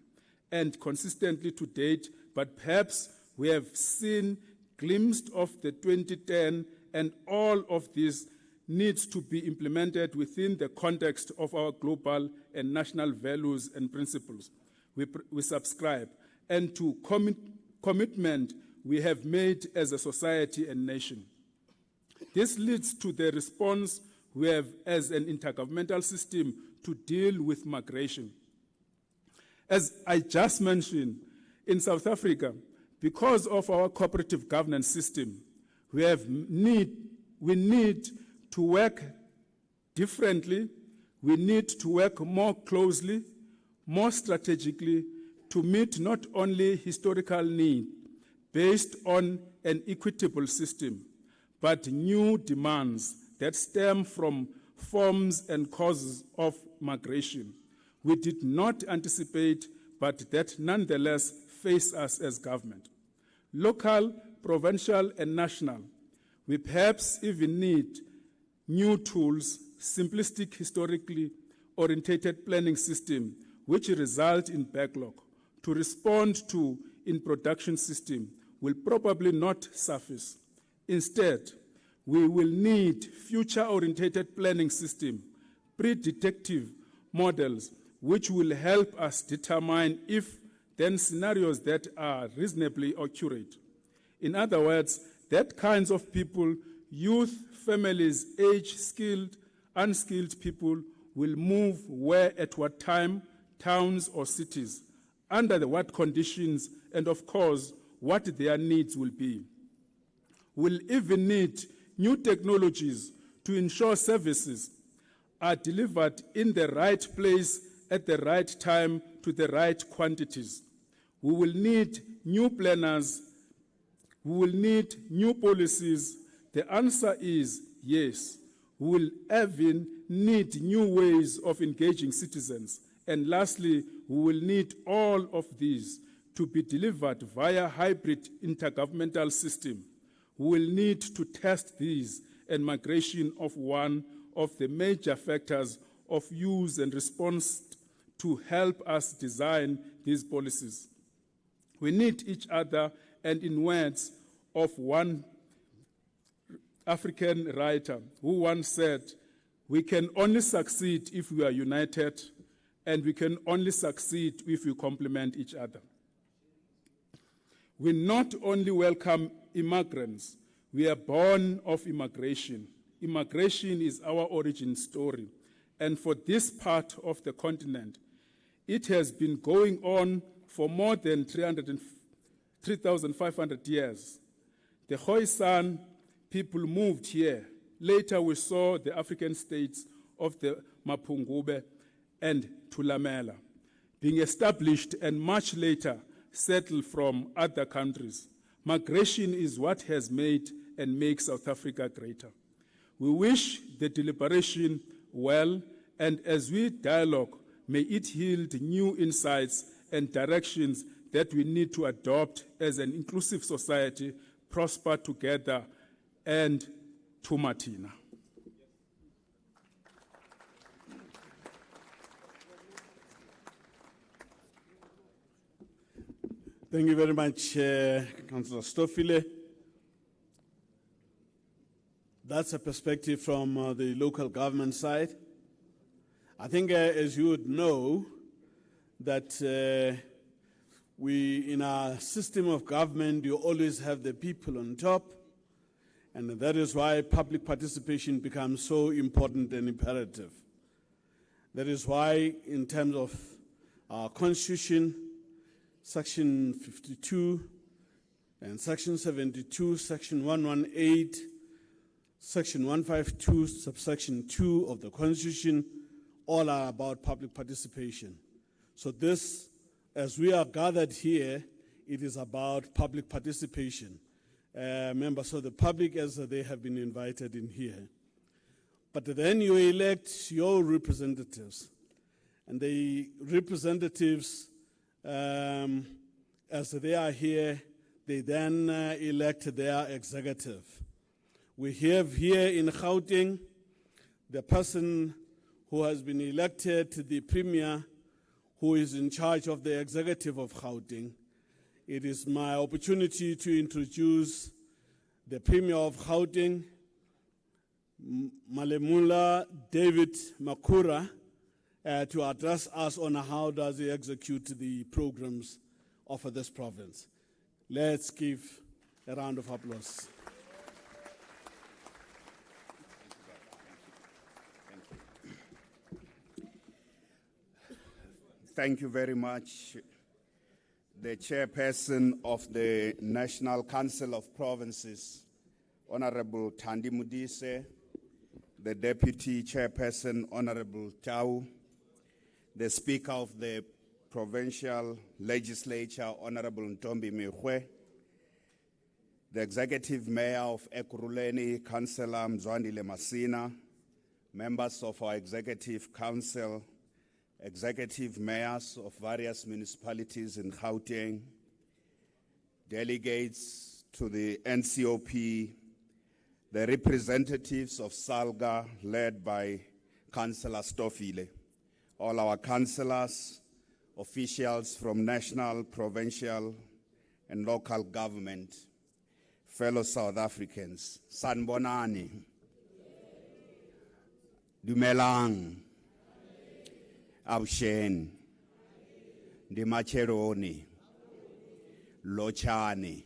and consistently to date, but perhaps we have seen glimpses of the 2010, and all of this needs to be implemented within the context of our global and national values and principles we subscribe, and to commitment we have made as a society and nation. This leads to the response we have as an intergovernmental system to deal with migration. As I just mentioned, in South Africa, because of our cooperative governance system, we need to work differently. We need to work more closely, more strategically, to meet not only historical need based on an equitable system, but new demands that stem from forms and causes of migration we did not anticipate, but that nonetheless face us as government. Local, provincial, and national, we perhaps even need new tools, simplistic, historically orientated planning system, which result in backlog, to respond to in production system will probably not suffice. Instead, we will need future-orientated planning system, predictive models, which will help us determine if then scenarios that are reasonably accurate. In other words, that kinds of people, youth, families, age-skilled, unskilled people will move where, at what time, towns or cities, under what conditions, and of course, what their needs will be. We'll even need new technologies to ensure services are delivered in the right place at the right time to the right quantities. We will need new planners. We will need new policies. The answer is yes. We will even need new ways of engaging citizens. And lastly, we will need all of these to be delivered via hybrid intergovernmental system. We will need to test these, and migration of one of the major factors of use and response to help us design these policies. We need each other, and in words of one African writer who once said, we can only succeed if we are united, and we can only succeed if we complement each other. We not only welcome immigrants, we are born of immigration. Immigration is our origin story. And for this part of the continent, it has been going on for more than 3,500 years. The Khoisan people moved here. Later we saw the African states of the Mapungube and Thulamela being established, and much later settled from other countries. Migration is what has made and makes South Africa greater. We wish the deliberation well, and as we dialogue, may it yield new insights and directions that we need to adopt as an inclusive society, prosper together, and Tumatina. Thank you very much, Councillor Stofile. That's a perspective from the local government side. I think, as you would know, that we, in our system of government, you always have the people on top, and that is why public participation becomes so important and imperative. That is why, in terms of our Constitution, Section 52 and Section 72, Section 118, Section 152, subsection 2 of the Constitution, all are about public participation. So this, as we are gathered here, it is about public participation. Members of the public, as they have been invited in here. But then you elect your representatives. And the representatives, as they are here, they then elect their executive. We have here in Gauteng the person who has been elected the Premier, who is in charge of the executive of Gauteng. It is my opportunity to introduce the Premier of Gauteng, Malemula David Makura, to address us on how does he execute the programs of this province. Let's give a round of applause. Thank you very much. The chairperson of the National Council of Provinces, Honorable Thandi Modise, the deputy chairperson, Honorable Tau, the speaker of the Provincial legislature, Honorable Ntombi Mehwe, the executive mayor of Ekurhuleni, Councillor Mzwandile Masina, members of our executive council, executive mayors of various municipalities in Gauteng, delegates to the NCOP, the representatives of SALGA led by Councillor Stofile, all our councillors, officials from national, provincial, and local government, fellow South Africans, Sanbonani, Dumelang, Abshen, Ndimacheroni, Lochani,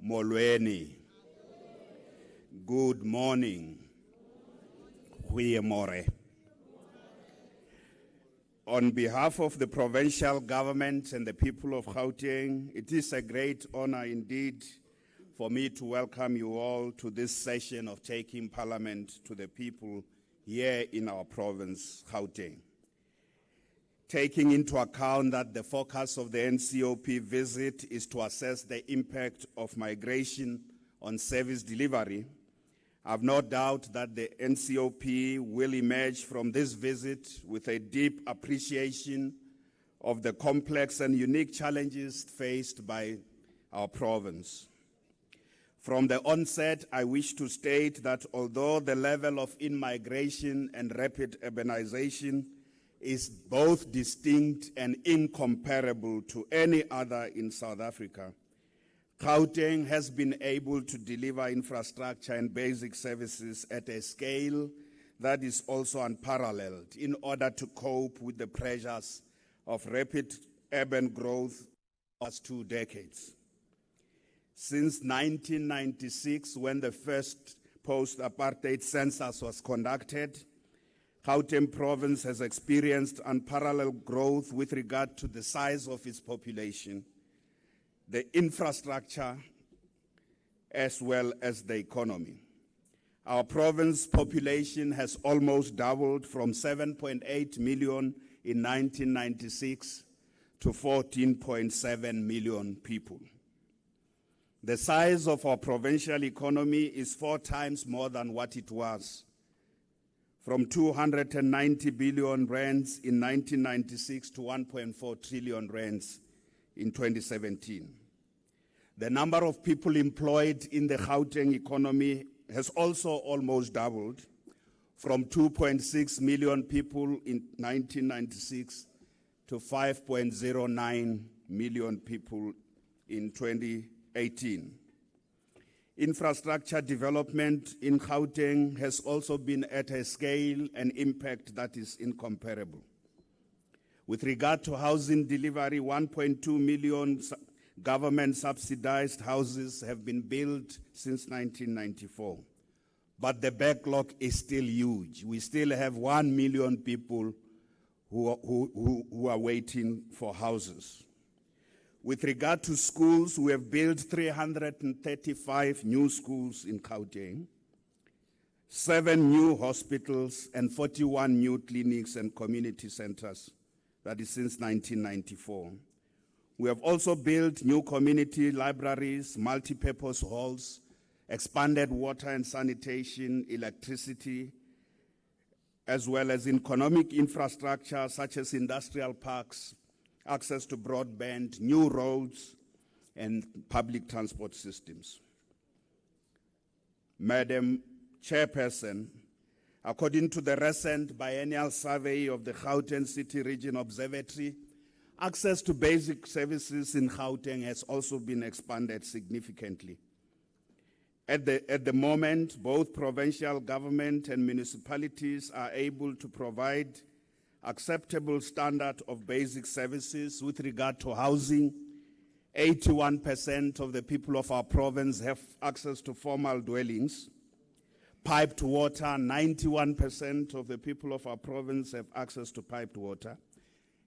Molweni, good morning, Huiemore. On behalf of the provincial government and the people of Gauteng, it is a great honor indeed for me to welcome you all to this session of taking parliament to the people here in our province, Gauteng. Taking into account that the focus of the NCOP visit is to assess the impact of migration on service delivery, I have no doubt that the NCOP will emerge from this visit with a deep appreciation of the complex and unique challenges faced by our province. From the onset, I wish to state that although the level of in-migration and rapid urbanization is both distinct and incomparable to any other in South Africa, Gauteng has been able to deliver infrastructure and basic services at a scale that is also unparalleled in order to cope with the pressures of rapid urban growth past 2 decades. Since 1996, when the first post-apartheid census was conducted, Gauteng province has experienced unparalleled growth with regard to the size of its population, the infrastructure, as well as the economy. Our province population has almost doubled from 7.8 million in 1996 to 14.7 million people. The size of our provincial economy is 4 times more than what it was, from 290 billion rands in 1996 to 1.4 trillion rands in 2017. The number of people employed in the Gauteng economy has also almost doubled, from 2.6 million people in 1996 to 5.09 million people in 2018. Infrastructure development in Gauteng has also been at a scale and impact that is incomparable. With regard to housing delivery, 1.2 million government subsidized houses have been built since 1994. but the backlog is still huge. We still have 1 million people who are waiting for houses. With regard to schools, we have built 335 new schools in Gauteng, 7 new hospitals, and 41 new clinics and community centers. That is since 1994. We have also built new community libraries, multi-purpose halls, expanded water and sanitation, electricity, as well as economic infrastructure such as industrial parks, access to broadband, new roads, and public transport systems. Madam Chairperson, according to the recent biennial survey of the Gauteng City Region Observatory, access to basic services in Gauteng has also been expanded significantly. At the moment, both provincial government and municipalities are able to provide acceptable standard of basic services with regard to housing. 81% of the people of our province have access to formal dwellings. Piped water, 91% of the people of our province have access to piped water.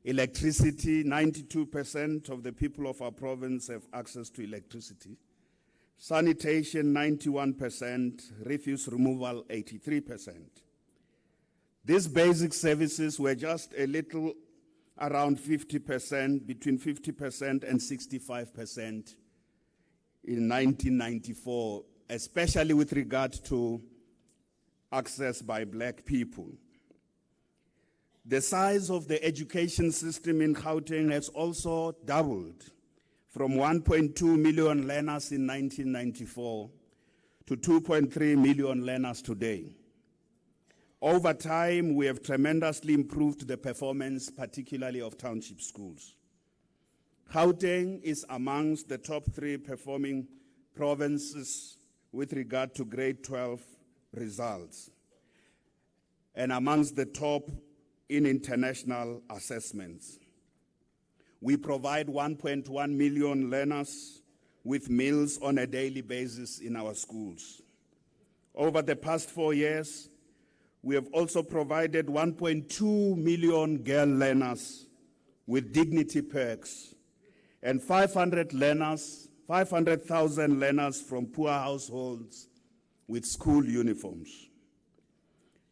Electricity, 92% of the people of our province have access to electricity. Sanitation, 91%, refuse removal, 83%. These basic services were just a little around 50%, between 50% and 65% in 1994, especially with regard to access by black people. The size of the education system in Gauteng has also doubled from 1.2 million learners in 1994 to 2.3 million learners today. Over time, we have tremendously improved the performance, particularly of township schools. Gauteng is amongst the top 3 performing provinces with regard to grade 12 results, and amongst the top in international assessments. We provide 1.1 million learners with meals on a daily basis in our schools. Over the past 4 years, we have also provided 1.2 million girl learners with dignity perks and 500,000 learners from poor households with school uniforms.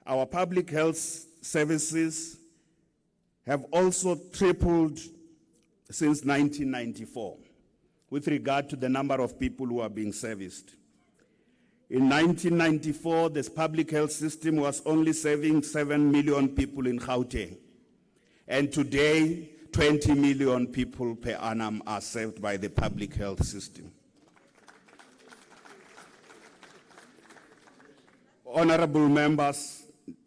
Our public health services have also tripled since 1994 with regard to the number of people who are being serviced. In 1994, this public health system was only serving 7 million people in Gauteng. And today, 20 million people per annum are served by the public health system. Honorable members,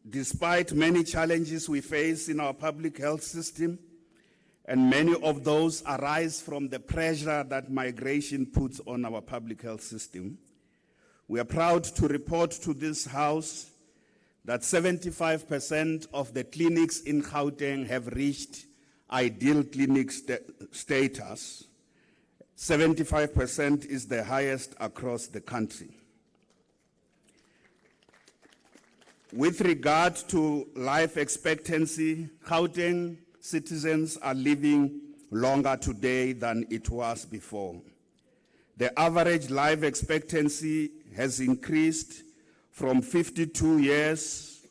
despite many challenges we face in our public health system, and many of those arise from the pressure that migration puts on our public health system, we are proud to report to this House that 75% of the clinics in Gauteng have reached ideal clinic status. 75% is the highest across the country. With regard to life expectancy, Gauteng citizens are living longer today than it was before. The average life expectancy has increased from 52 years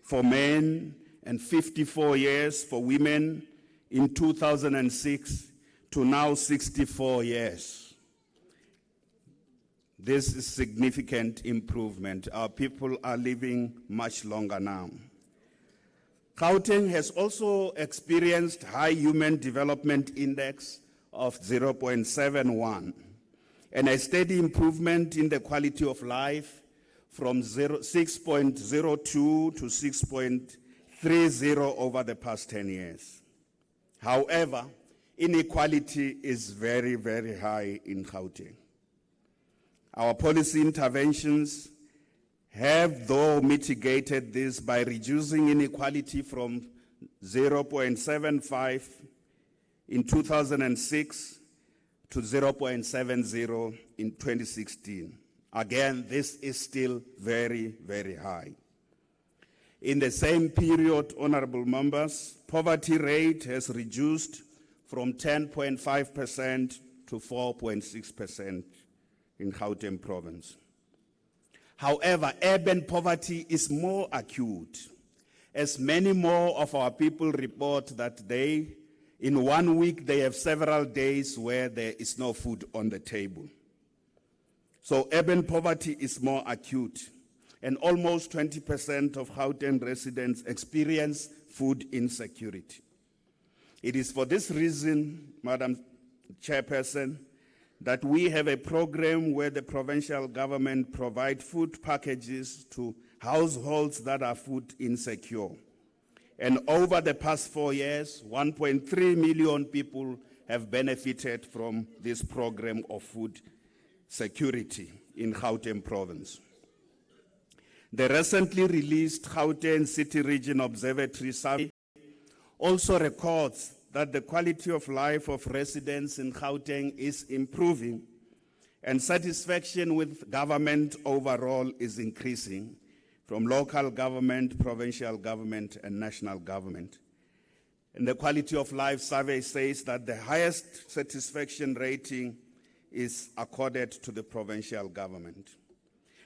for men and 54 years for women in 2006 to now 64 years. This is significant improvement. Our people are living much longer now. Gauteng has also experienced high Human Development Index of 0.71 and a steady improvement in the quality of life from 6.02 to 6.30 over the past 10 years. However, inequality is very, very high in Gauteng. Our policy interventions have, though, mitigated this by reducing inequality from 0.75 in 2006 to 0.70 in 2016. Again, this is still very, very high. In the same period, honorable members, poverty rate has reduced from 10.5% to 4.6% in Gauteng province. However, urban poverty is more acute, as many more of our people report that in 1 week, they have several days where there is no food on the table. So urban poverty is more acute, and almost 20% of Gauteng residents experience food insecurity. It is for this reason, Madam Chairperson, that we have a program where the provincial government provides food packages to households that are food insecure. And over the past 4 years, 1.3 million people have benefited from this program of food security in Gauteng province. The recently released Gauteng City Region Observatory survey also records that the quality of life of residents in Gauteng is improving, and satisfaction with government overall is increasing, from local government, provincial government, and national government. And the quality of life survey says that the highest satisfaction rating is accorded to the provincial government.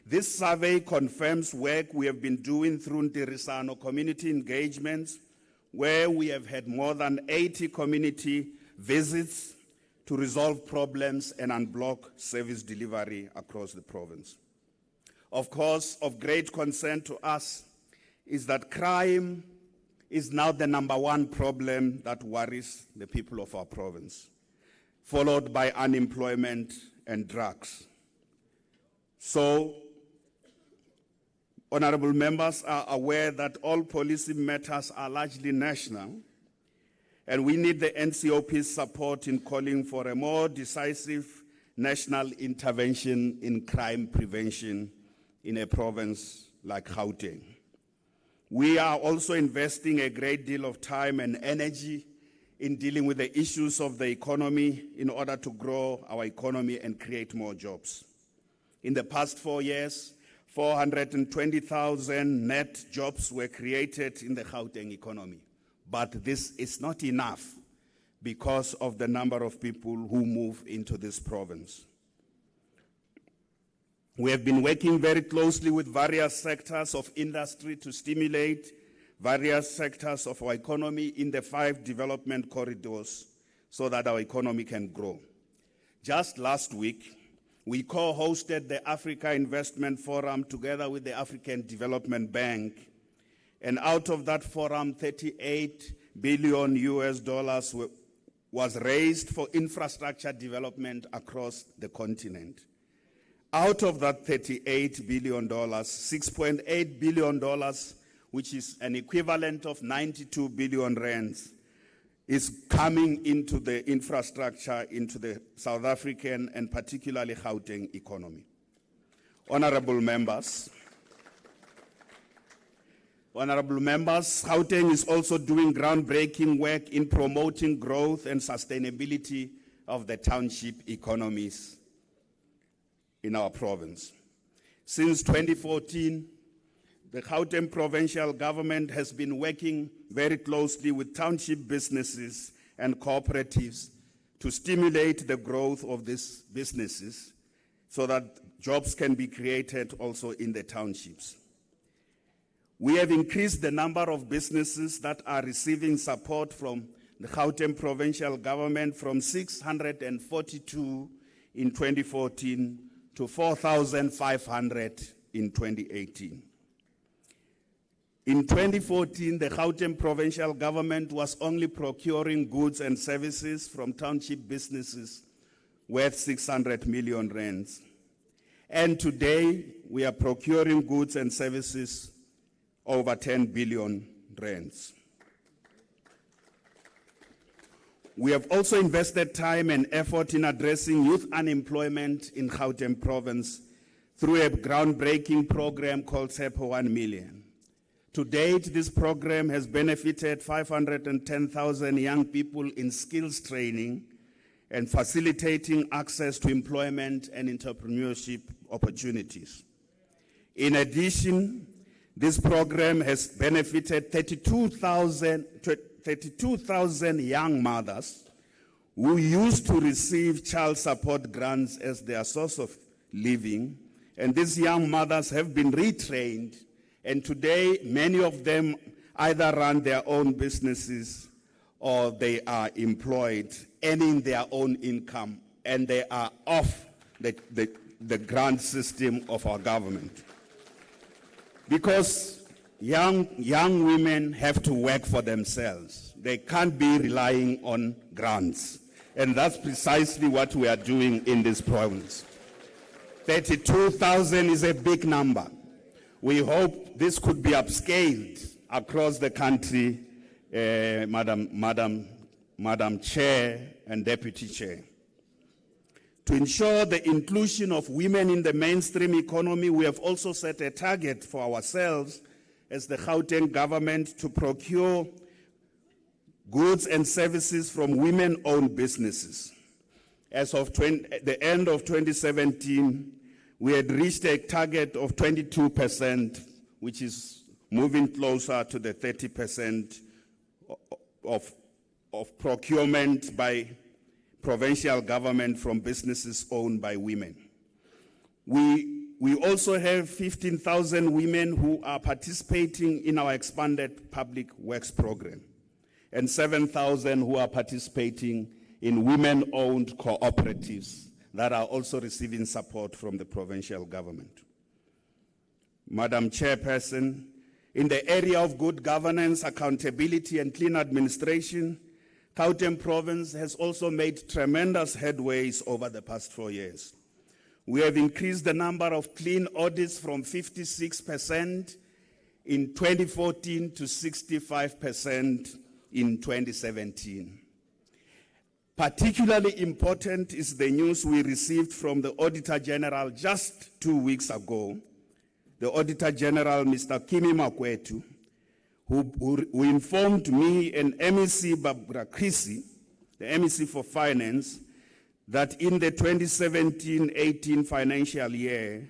This survey confirms work we have been doing through Ntirisano community engagements, where we have had more than 80 community visits to resolve problems and unblock service delivery across the province. Of course, of great concern to us is that crime is now the #1 problem that worries the people of our province, followed by unemployment and drugs. So, honorable members are aware that all policy matters are largely national, and we need the NCOP's support in calling for a more decisive national intervention in crime prevention in a province like Gauteng. We are also investing a great deal of time and energy in dealing with the issues of the economy in order to grow our economy and create more jobs. In the past 4 years, 420,000 net jobs were created in the Gauteng economy. But this is not enough because of the number of people who move into this province. We have been working very closely with various sectors of industry to stimulate various sectors of our economy in the 5 development corridors so that our economy can grow. Just last week, we co-hosted the Africa Investment Forum together with the African Development Bank. And out of that forum, $38 billion was raised for infrastructure development across the continent. Out of that $38 billion, $6.8 billion, which is an equivalent of 92 billion rands, is coming into the infrastructure, into the South African and particularly Gauteng economy. Honorable members, Gauteng is also doing groundbreaking work in promoting growth and sustainability of the township economies in our province. Since 2014, the Gauteng provincial government has been working very closely with township businesses and cooperatives to stimulate the growth of these businesses so that jobs can be created also in the townships. We have increased the number of businesses that are receiving support from the Gauteng provincial government from 642 in 2014 to 4,500 in 2018. In 2014, the Gauteng provincial government was only procuring goods and services from township businesses worth 600 million rands. And today, we are procuring goods and services over 10 billion rands. We have also invested time and effort in addressing youth unemployment in Gauteng province through a groundbreaking program called SEPA 1 Million. To date, this program has benefited 510,000 young people in skills training and facilitating access to employment and entrepreneurship opportunities. In addition, this program has benefited 32,000 young mothers who used to receive child support grants as their source of living, and these young mothers have been retrained, and today many of them either run their own businesses or they are employed, earning their own income, and they are off the grant system of our government. Because young women have to work for themselves. They can't be relying on grants. And that's precisely what we are doing in this province. 32,000 is a big number. We hope this could be upscaled across the country, Madam Chair and Deputy Chair. To ensure the inclusion of women in the mainstream economy, we have also set a target for ourselves as the Gauteng government to procure goods and services from women-owned businesses. As of the end of 2017, we had reached a target of 22%, which is moving closer to the 30% of procurement by provincial government from businesses owned by women. We also have 15,000 women who are participating in our expanded public works program, and 7,000 who are participating in women-owned cooperatives that are also receiving support from the provincial government. Madam Chairperson, in the area of good governance, accountability, and clean administration, Gauteng province has also made tremendous headways over the past 4 years. We have increased the number of clean audits from 56% in 2014 to 65% in 2017. Particularly important is the news we received from the Auditor General just 2 weeks ago. The Auditor General, Mr. Kimi Makwetu, who informed me and MEC Barbara Krisi, the MEC for Finance, that in the 2017-18 financial year,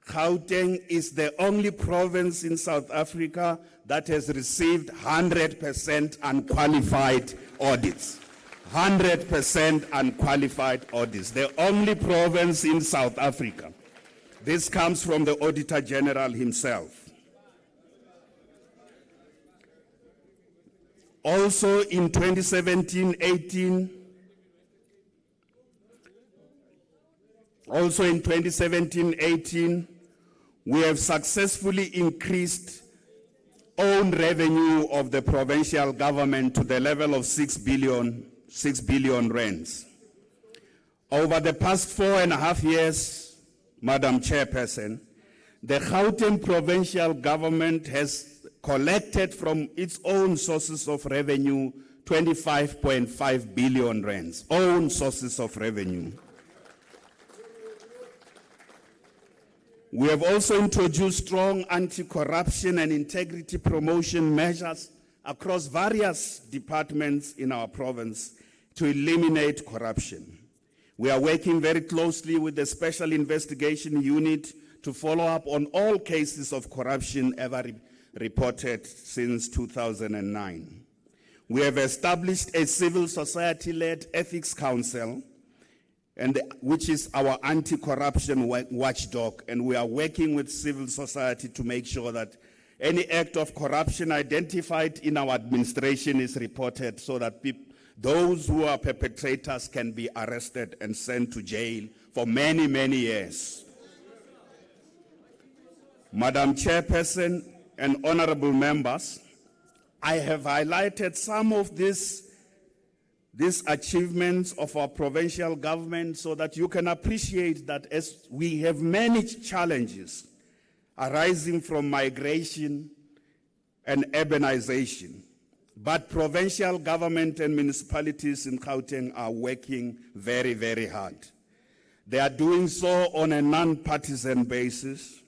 Gauteng is the only province in South Africa that has received 100% unqualified audits. 100% unqualified audits. The only province in South Africa. This comes from the Auditor General himself. Also in 2017-18, we have successfully increased own revenue of the provincial government to the level of 6 billion rands. Over the past 4.5 years, Madam Chairperson, the Gauteng provincial government has collected from its own sources of revenue 25.5 billion rands, own sources of revenue. We have also introduced strong anti-corruption and integrity promotion measures across various departments in our province to eliminate corruption. We are working very closely with the Special Investigation Unit to follow up on all cases of corruption ever reported since 2009. We have established a civil society-led ethics council, which is our anti-corruption watchdog, and we are working with civil society to make sure that any act of corruption identified in our administration is reported so that those who are perpetrators can be arrested and sent to jail for many, many years. Madam Chairperson and honorable members, I have highlighted some of these achievements of our provincial government so that you can appreciate that as we have many challenges arising from migration and urbanization, but provincial government and municipalities in Gauteng are working very, very hard. They are doing so on a non-partisan basis,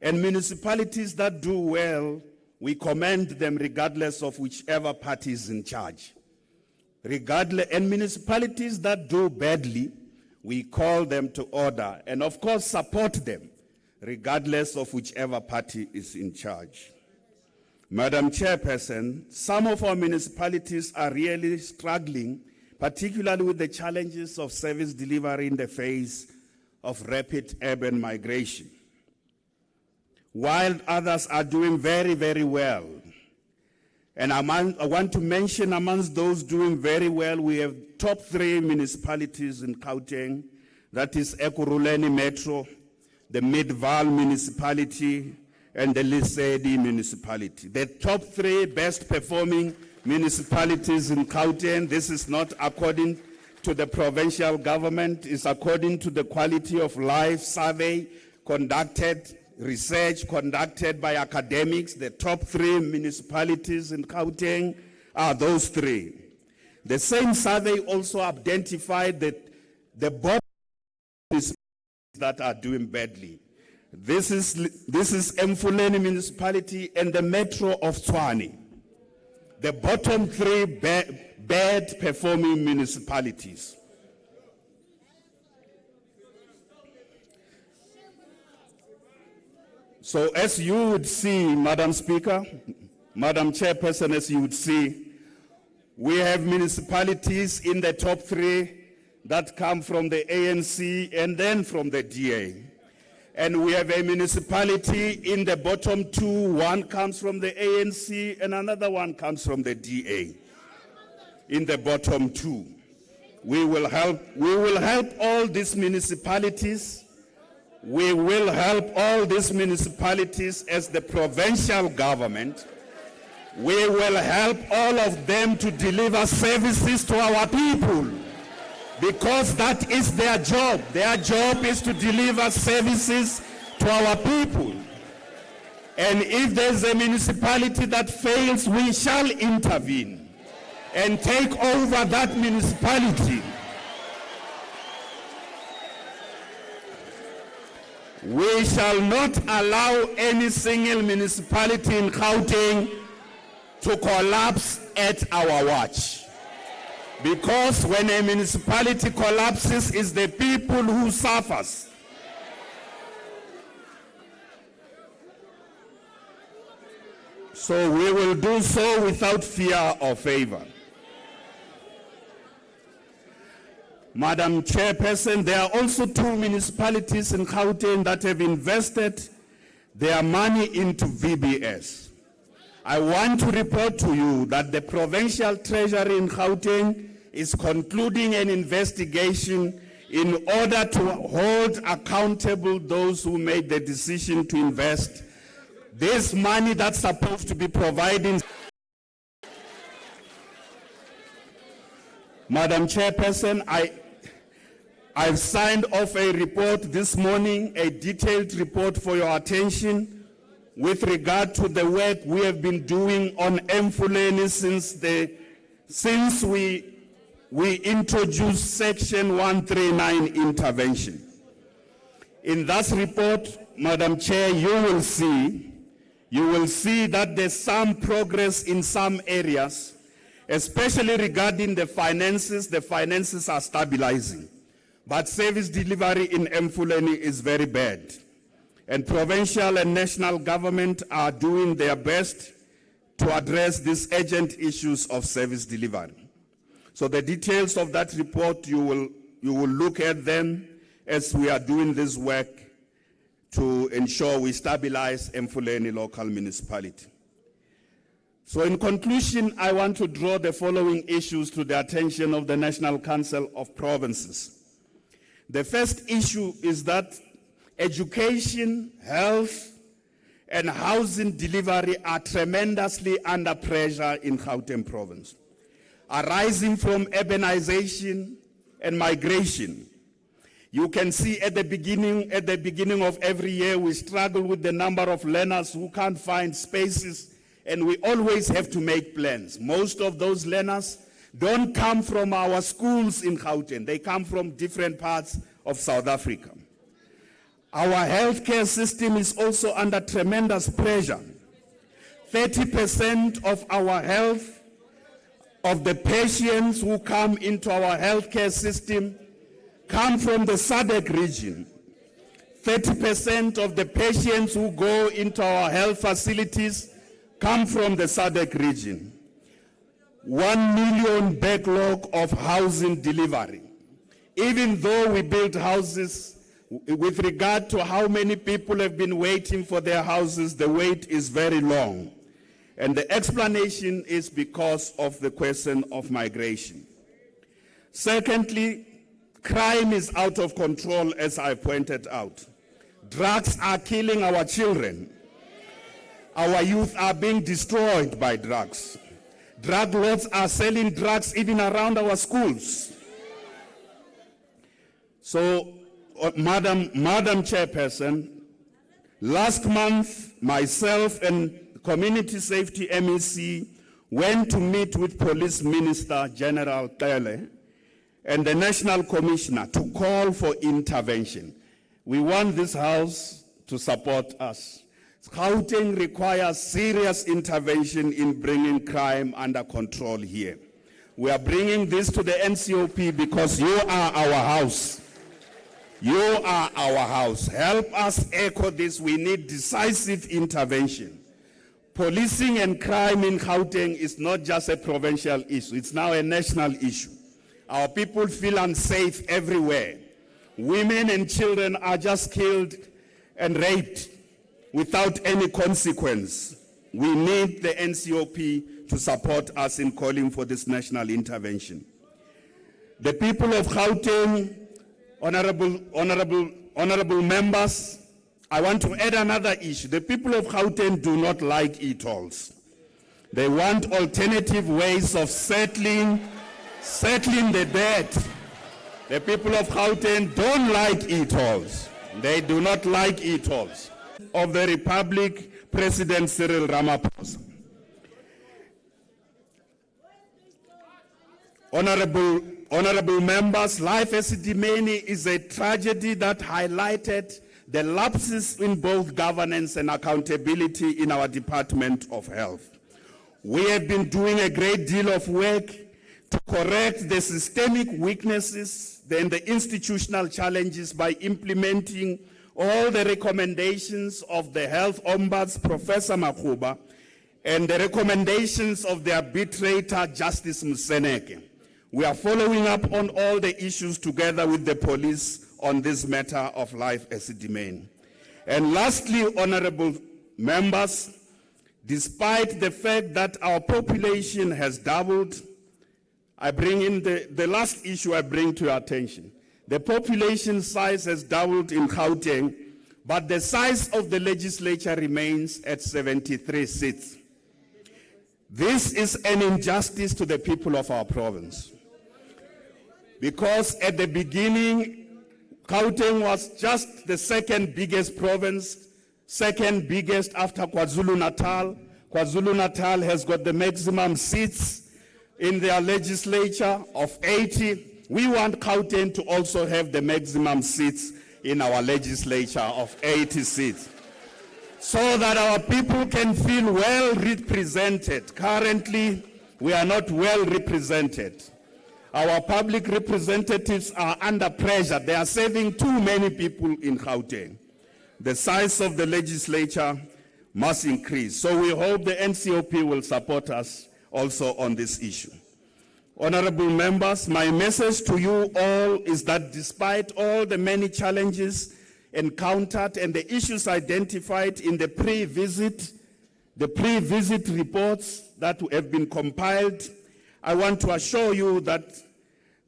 and municipalities that do well, we commend them regardless of whichever party is in charge. regardless, and municipalities that do badly, we call them to order and of course support them, regardless of whichever party is in charge. Madam Chairperson, some of our municipalities are really struggling, particularly with the challenges of service delivery in the face of rapid urban migration, while others are doing very, very well. And I want to mention amongst those doing very well, we have top 3 municipalities in Gauteng, that is Ekurhuleni Metro, the Midvaal municipality, and the Lesedi municipality. The top 3 best performing municipalities in Gauteng. This is not according to the provincial government, it's according to the quality of life survey conducted, research conducted by academics. The top 3 municipalities in Gauteng are those 3. The same survey also identified that the bottom municipalities that are doing badly. This is Emfuleni municipality and the Metro of Tshwane, the bottom 3 bad performing municipalities. So as you would see, Madam Speaker, Madam Chairperson, as you would see, we have municipalities in the top 3 that come from the ANC and then from the DA. And we have a municipality in the bottom 2, one comes from the ANC and another one comes from the DA. In the bottom 2. We will help all these municipalities. We will help all these municipalities as the provincial government. We will help all of them to deliver services to our people, because that is their job. Their job is to deliver services to our people. And if there's a municipality that fails, we shall intervene and take over that municipality. We shall not allow any single municipality in Gauteng to collapse at our watch. Because when a municipality collapses, it's the people who suffers. So we will do so without fear or favor. Madam Chairperson, there are also 2 municipalities in Gauteng that have invested their money into VBS. I want to report to you that the Provincial Treasury in Gauteng is concluding an investigation in order to hold accountable those who made the decision to invest this money that's supposed to be providing. Madam Chairperson, I've signed off a report this morning, a detailed report for your attention with regard to the work we have been doing on Emfuleni since we introduced Section 139 intervention. In that report, Madam Chair, you will see that there's some progress in some areas, especially regarding the finances. The finances are stabilizing, but service delivery in Emfuleni is very bad. And provincial and national government are doing their best to address these urgent issues of service delivery. So the details of that report, you will look at them as we are doing this work to ensure we stabilize Emfuleni local municipality. So in conclusion, I want to draw the following issues to the attention of the National Council of Provinces. The first issue is that education, health, and housing delivery are tremendously under pressure in Gauteng province, arising from urbanization and migration. You can see at the beginning of every year, we struggle with the number of learners who can't find spaces, and we always have to make plans. Most of those learners don't come from our schools in Gauteng. They come from different parts of South Africa. Our healthcare system is also under tremendous pressure. 30% of our health of the patients who come into our healthcare system come from the SADC region. 30% of the patients who go into our health facilities come from the SADC region. 1 million backlog of housing delivery. Even though we build houses, with regard to how many people have been waiting for their houses, the wait is very long. And the explanation is because of the question of migration. Secondly, crime is out of control, as I pointed out. Drugs are killing our children. Our youth are being destroyed by drugs. Drug lords are selling drugs even around our schools. So, Madam Chairperson, last month, myself and Community Safety MEC went to meet with Police Minister General Tele and the National Commissioner to call for intervention. We want this House to support us. Gauteng requires serious intervention in bringing crime under control here. We are bringing this to the NCOP because you are our house. You are our house. Help us echo this. We need decisive intervention. Policing and crime in Gauteng is not just a provincial issue. It's now a national issue. Our people feel unsafe everywhere. Women and children are just killed and raped without any consequence. We need the NCOP to support us in calling for this national intervention. The people of Gauteng, honorable members, I want to add another issue. The people of Gauteng do not like e-tolls. They want alternative ways of settling the debt. The people of Gauteng don't like e-tolls. They do not like e-tolls. Of the Republic, President Cyril Ramaphosa. Honorable members, Life Esidimeni is a tragedy that highlighted the lapses in both governance and accountability in our Department of Health. We have been doing a great deal of work to correct the systemic weaknesses and the institutional challenges by implementing all the recommendations of the Health Ombuds, Professor Makhuba, and the recommendations of the arbitrator, Justice Museneke. We are following up on all the issues together with the police on this matter of Life Esidimeni. And lastly, honorable members, despite the fact that our population has doubled, I bring in the last issue I bring to your attention. The population size has doubled in Gauteng, but the size of the legislature remains at 73 seats. This is an injustice to the people of our province. Because at the beginning, Gauteng was just the second biggest province, second biggest after KwaZulu-Natal. KwaZulu-Natal has got the maximum seats in their legislature of 80. We want Gauteng to also have the maximum seats in our legislature of 80 seats, so that our people can feel well represented. Currently, we are not well represented. Our public representatives are under pressure. They are serving too many people in Gauteng. The size of the legislature must increase. So we hope the NCOP will support us also on this issue. Honorable members, my message to you all is that despite all the many challenges encountered and the issues identified in the pre-visit reports that have been compiled, I want to assure you that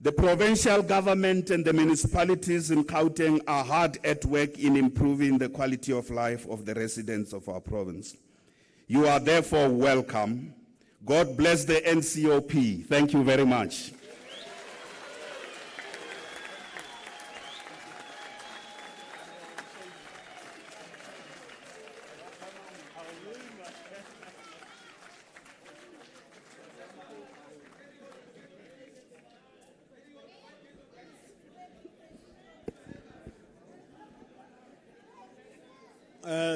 the provincial government and the municipalities in Gauteng are hard at work in improving the quality of life of the residents of our province. You are therefore welcome. God bless the NCOP. Thank you very much.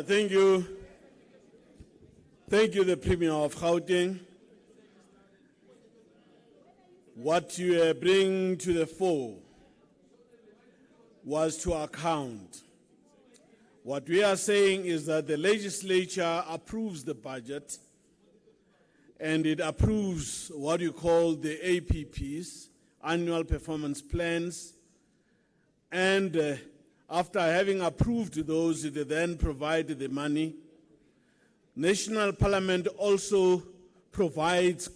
Thank you. Thank you, the Premier of Gauteng. what you bring to the fore was to account. What we are saying is that the legislature approves the budget and it approves what you call the APPs, annual performance plans, and after having approved those, it then provides the money. National Parliament also provides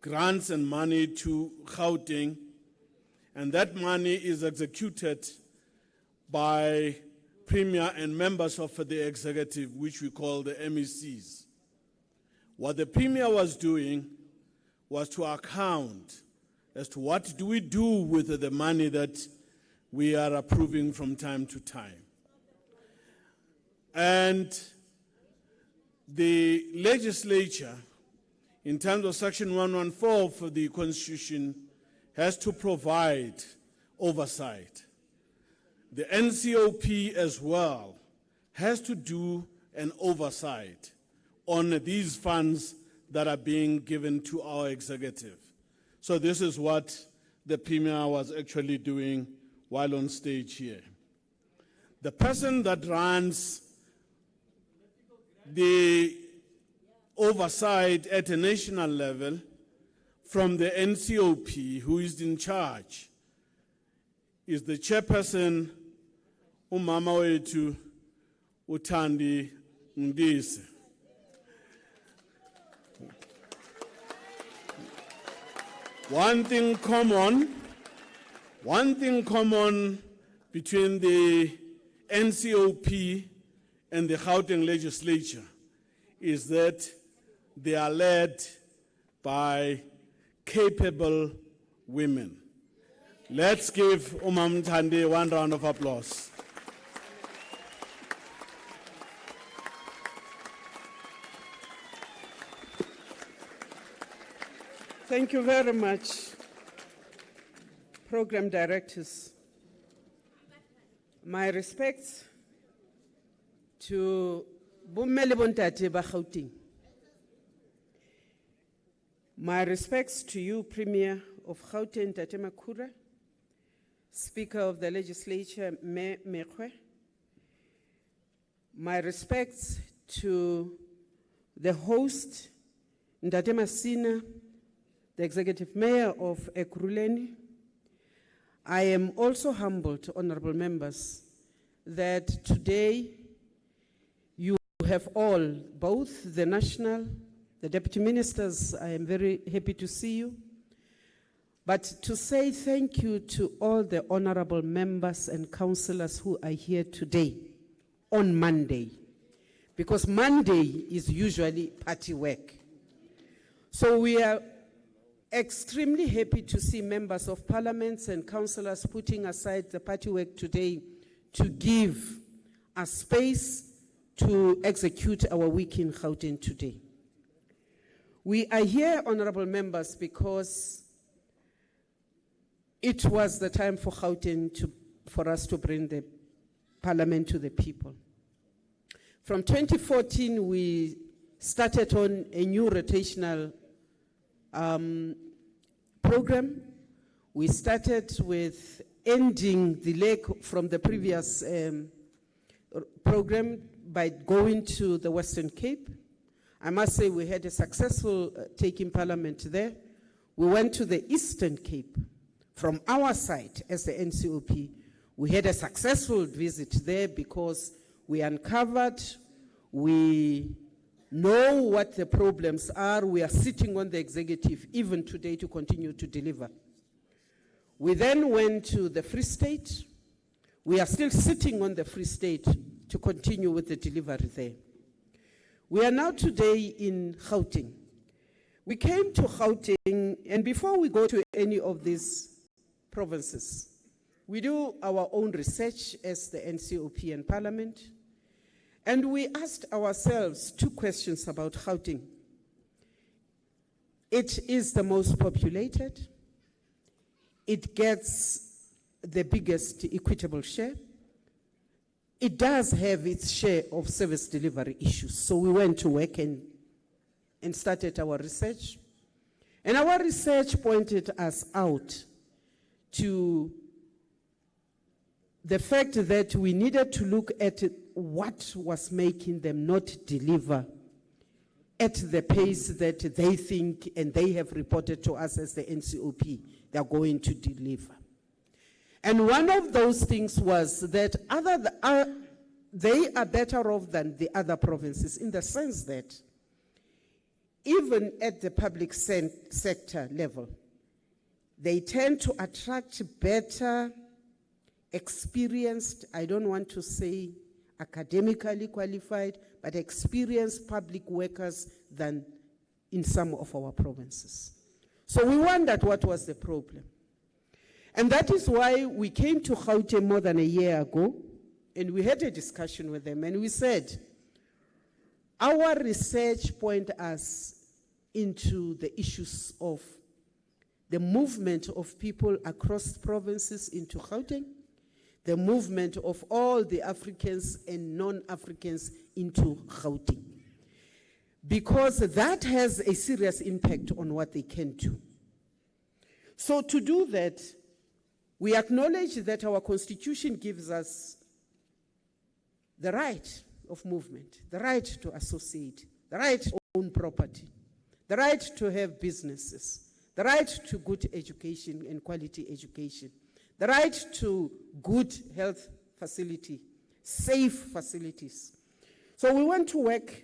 grants and money to Gauteng, and that money is executed by Premier and members of the executive, which we call the MECs. What the Premier was doing was to account as to what do we do with the money that we are approving from time to time. And the legislature, in terms of Section 114 of the Constitution, has to provide oversight. The NCOP as well has to do an oversight on these funds that are being given to our executive. So this is what the Premier was actually doing while on stage here. The person that runs the oversight at a national level from the NCOP, who is in charge, is the chairperson, Umama wetu Uthandi Mudise. One thing common between the NCOP and the Gauteng legislature is that they are led by capable women. Let's give Umam Thandi one round of applause. Thank you very much, program directors. My respects to Bommele Bontate ba Gauteng. My respects to you, Premier of Gauteng, Tate Makhura, Speaker of the Legislature, Me Mekwe. My respects to the host, Ntate Masina, the Executive Mayor of Ekurhuleni. I am also humbled, honorable members, that today you have all, both the national, the deputy ministers, I am very happy to see you, but to say thank you to all the honorable members and councillors who are here today on Monday, because Monday is usually party work. So we are extremely happy to see members of parliaments and councillors putting aside the party work today to give a space to execute our week in Gauteng today. We are here, honorable members, because it was the time for Gauteng for us to bring the parliament to the people. From 2014, we started on a new rotational program. We started with ending the leg from the previous program by going to the Western Cape. I must say we had a successful taking parliament there. We went to the Eastern Cape. From our side as the NCOP, we had a successful visit there because we uncovered, we know what the problems are. We are sitting on the executive even today to continue to deliver. We then went to the Free State. We are still sitting on the Free State to continue with the delivery there. We are now today in Gauteng. We came to Gauteng, and before we go to any of these provinces, we do our own research as the NCOP and Parliament. And we asked ourselves two questions about Gauteng. It is the most populated. It gets the biggest equitable share. It does have its share of service delivery issues. So we went to work and started our research. And our research pointed us out to the fact that we needed to look at what was making them not deliver at the pace that they think and they have reported to us as the NCOP they are going to deliver. And one of those things was that they are better off than the other provinces in the sense that even at the public sector level, they tend to attract better, experienced, I don't want to say academically qualified, but experienced public workers than in some of our provinces. So we wondered what was the problem. And that is why we came to Gauteng more than a year ago, and we had a discussion with them, and we said, our research points us into the issues of the movement of people across provinces into Gauteng, the movement of all the Africans and non-Africans into Gauteng, because that has a serious impact on what they can do. So to do that, we acknowledge that our constitution gives us the right of movement, the right to associate, the right to own property, the right to have businesses, the right to good education and quality education, the right to good health facility, safe facilities. So we went to work,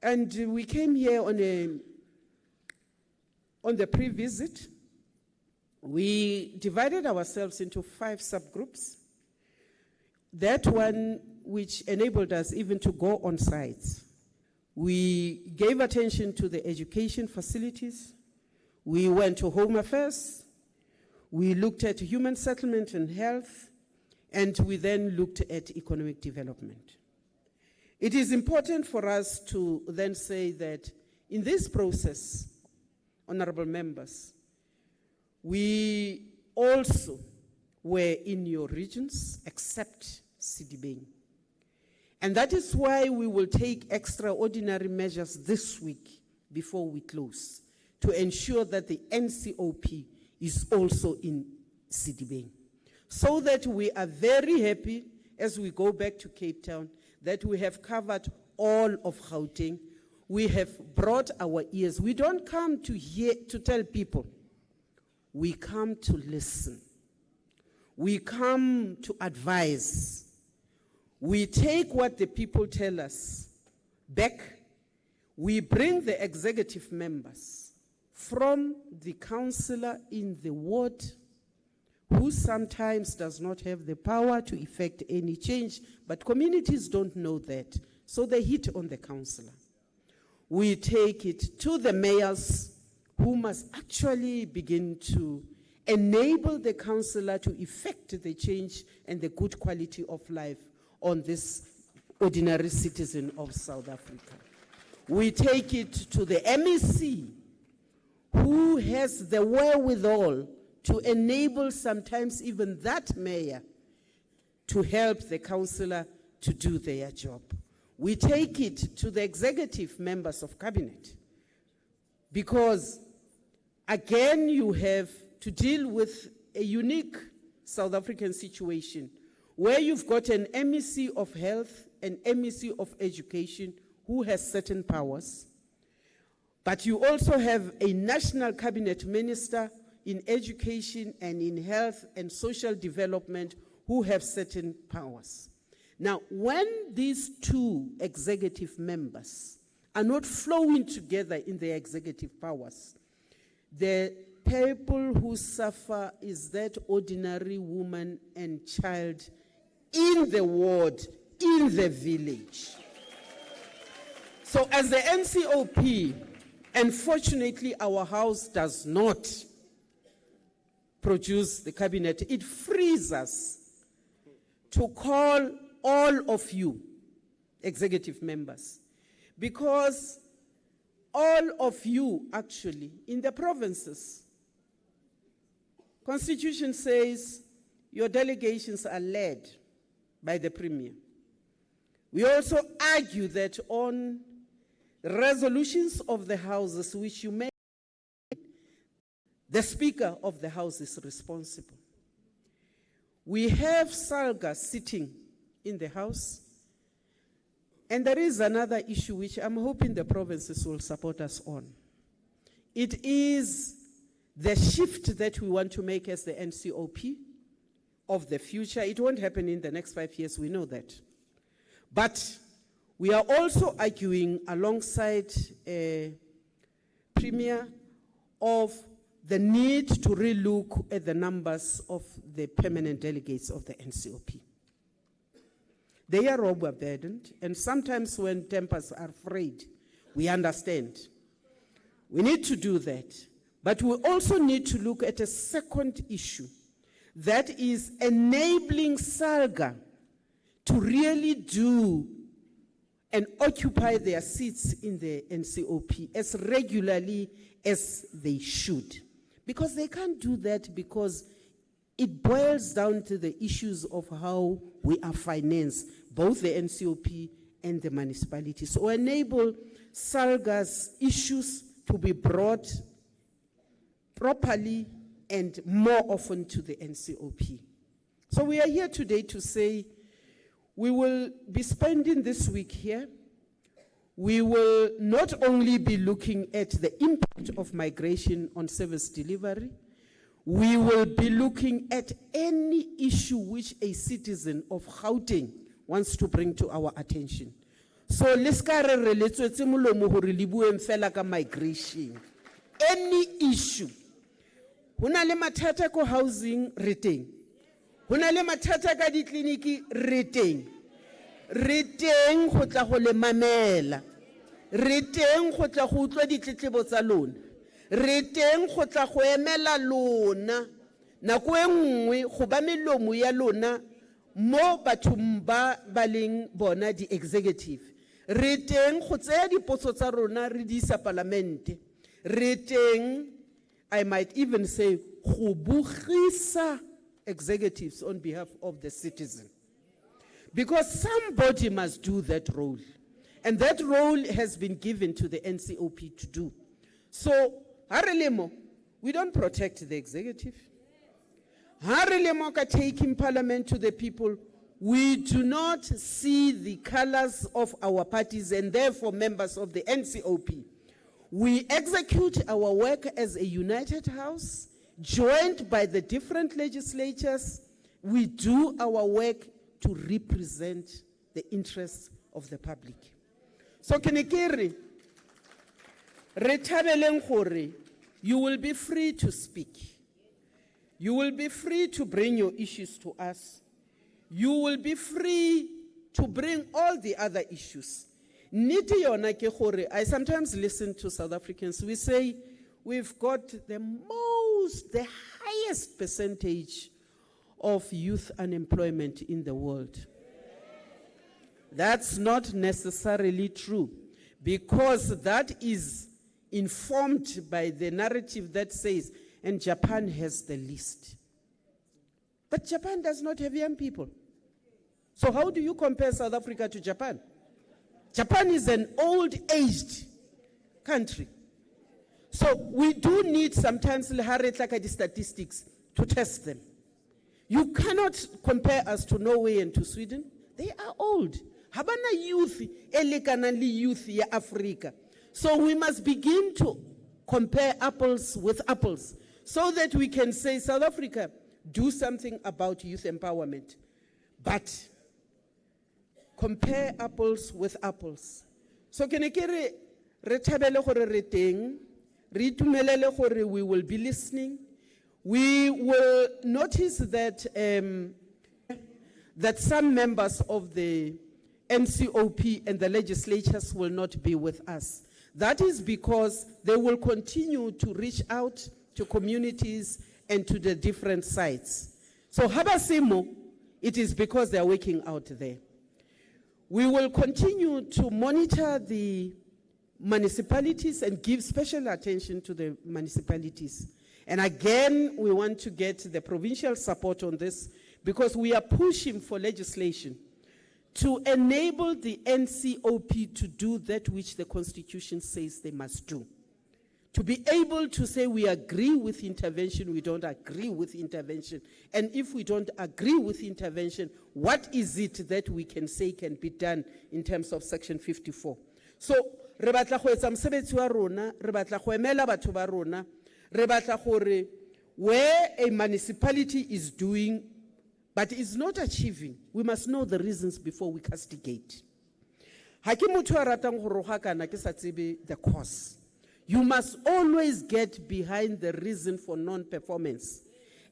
and we came here on the pre-visit. We divided ourselves into 5 subgroups. That one which enabled us even to go on sites. We gave attention to the education facilities. We went to Home Affairs. We looked at human settlement and health, and we then looked at economic development. It is important for us to then say that in this process, honorable members, we also were in your regions except Sidibeng. And that is why we will take extraordinary measures this week before we close to ensure that the NCOP is also in Sidibeng. So that we are very happy as we go back to Cape Town that we have covered all of Gauteng. We have brought our ears. We don't come to tell people. We come to listen. We come to advise. We take what the people tell us back. We bring the executive members from the councillor in the ward, who sometimes does not have the power to effect any change, but communities don't know that, so they hit on the councillor. We take it to the mayors, who must actually begin to enable the councillor to effect the change and the good quality of life on this ordinary citizen of South Africa. We take it to the MEC, who has the wherewithal to enable sometimes even that mayor to help the councillor to do their job. We take it to the executive members of cabinet, because again, you have to deal with a unique South African situation where you've got an MEC of health, an MEC of education who has certain powers, but you also have a national cabinet minister in education and in health and social development who have certain powers. Now, when these 2 executive members are not flowing together in their executive powers, the people who suffer is that ordinary woman and child in the ward, in the village. So as the NCOP, unfortunately, our house does not produce the cabinet. It frees us to call all of you executive members, because all of you actually in the provinces, Constitution says your delegations are led by the Premier. We also argue that on resolutions of the houses which you may The Speaker of the House is responsible. We have SALGA sitting in the House. And there is another issue which I'm hoping the provinces will support us on. It is the shift that we want to make as the NCOP of the future. It won't happen in the next 5 years, we know that. But we are also arguing alongside Premier of the need to relook at the numbers of the permanent delegates of the NCOP. They are overburdened, and sometimes when tempers are frayed, we understand. We need to do that. But we also need to look at a second issue, that is enabling SALGA to really do and occupy their seats in the NCOP as regularly as they should. Because they can't do that because it boils down to the issues of how we are financed, both the NCOP and the municipalities. So enable SALGA's issues to be brought properly and more often to the NCOP. So we are here today to say we will be spending this week here. We will not only be looking at the impact of migration on service delivery, we will be looking at any issue which a citizen of Gauteng wants to bring to our attention. So let's migration. Any issue. Huna le mathata ko housing reteng. Huna le mathata ka di kliniki reteng. Reteng go tla go le mamela. Reteng go tla go utlwa ditletlebo tsa lona. Reteng go tla go emela lona. Nako e nngwe go ba melomo ya lona mo bathong ba baleng bona di executive. Reteng go tsaya dipotso tsa rona re di isa parlamente. Reteng, I might even say, go bogisa executives on behalf of the citizen. Because somebody must do that role. And that role has been given to the NCOP to do. So, Harelemo, we don't protect the executive. Harelemo ka taking parliament to the people. We do not see the colors of our parties and therefore members of the NCOP. We execute our work as a united house, joined by the different legislatures. We do our work to represent the interests of the public. So Kenekiri, retabeleng gore, you will be free to speak. You will be free to bring your issues to us. You will be free to bring all the other issues. I sometimes listen to South Africans. We say we've got the highest percentage of youth unemployment in the world. That's not necessarily true, because that is informed by the narrative that says, and Japan has the least. But Japan does not have young people. So how do you compare South Africa to Japan? Japan is an old-aged country. So we do need sometimes the statistics to test them. You cannot compare us to Norway and to Sweden. They are old. Habana youth, elekanali youth ya Africa. So we must begin to compare apples with apples so that we can say, South Africa, do something about youth empowerment. But compare apples with apples. So kenekere retabele gore reteng, ritumelele gore we will be listening. We will notice that that some members of the NCOP and the legislatures will not be with us. That is because they will continue to reach out to communities and to the different sites. So Habasimo, it is because they are working out there. We will continue to monitor the municipalities and give special attention to the municipalities. And again, we want to get the provincial support on this because we are pushing for legislation to enable the NCOP to do that which the Constitution says they must do. to be able to say we agree with intervention, we don't agree with intervention. And if we don't agree with intervention, what is it that we can say can be done in terms of Section 54? So, re batla go etsa mosebetsi wa rona, re batla go emela batho ba rona, re batla gore where a municipality is doing but is not achieving, we must know the reasons before we castigate. Ha ke motho a ratang go roga kana ke sa tsebe the cause. You must always get behind the reason for non-performance.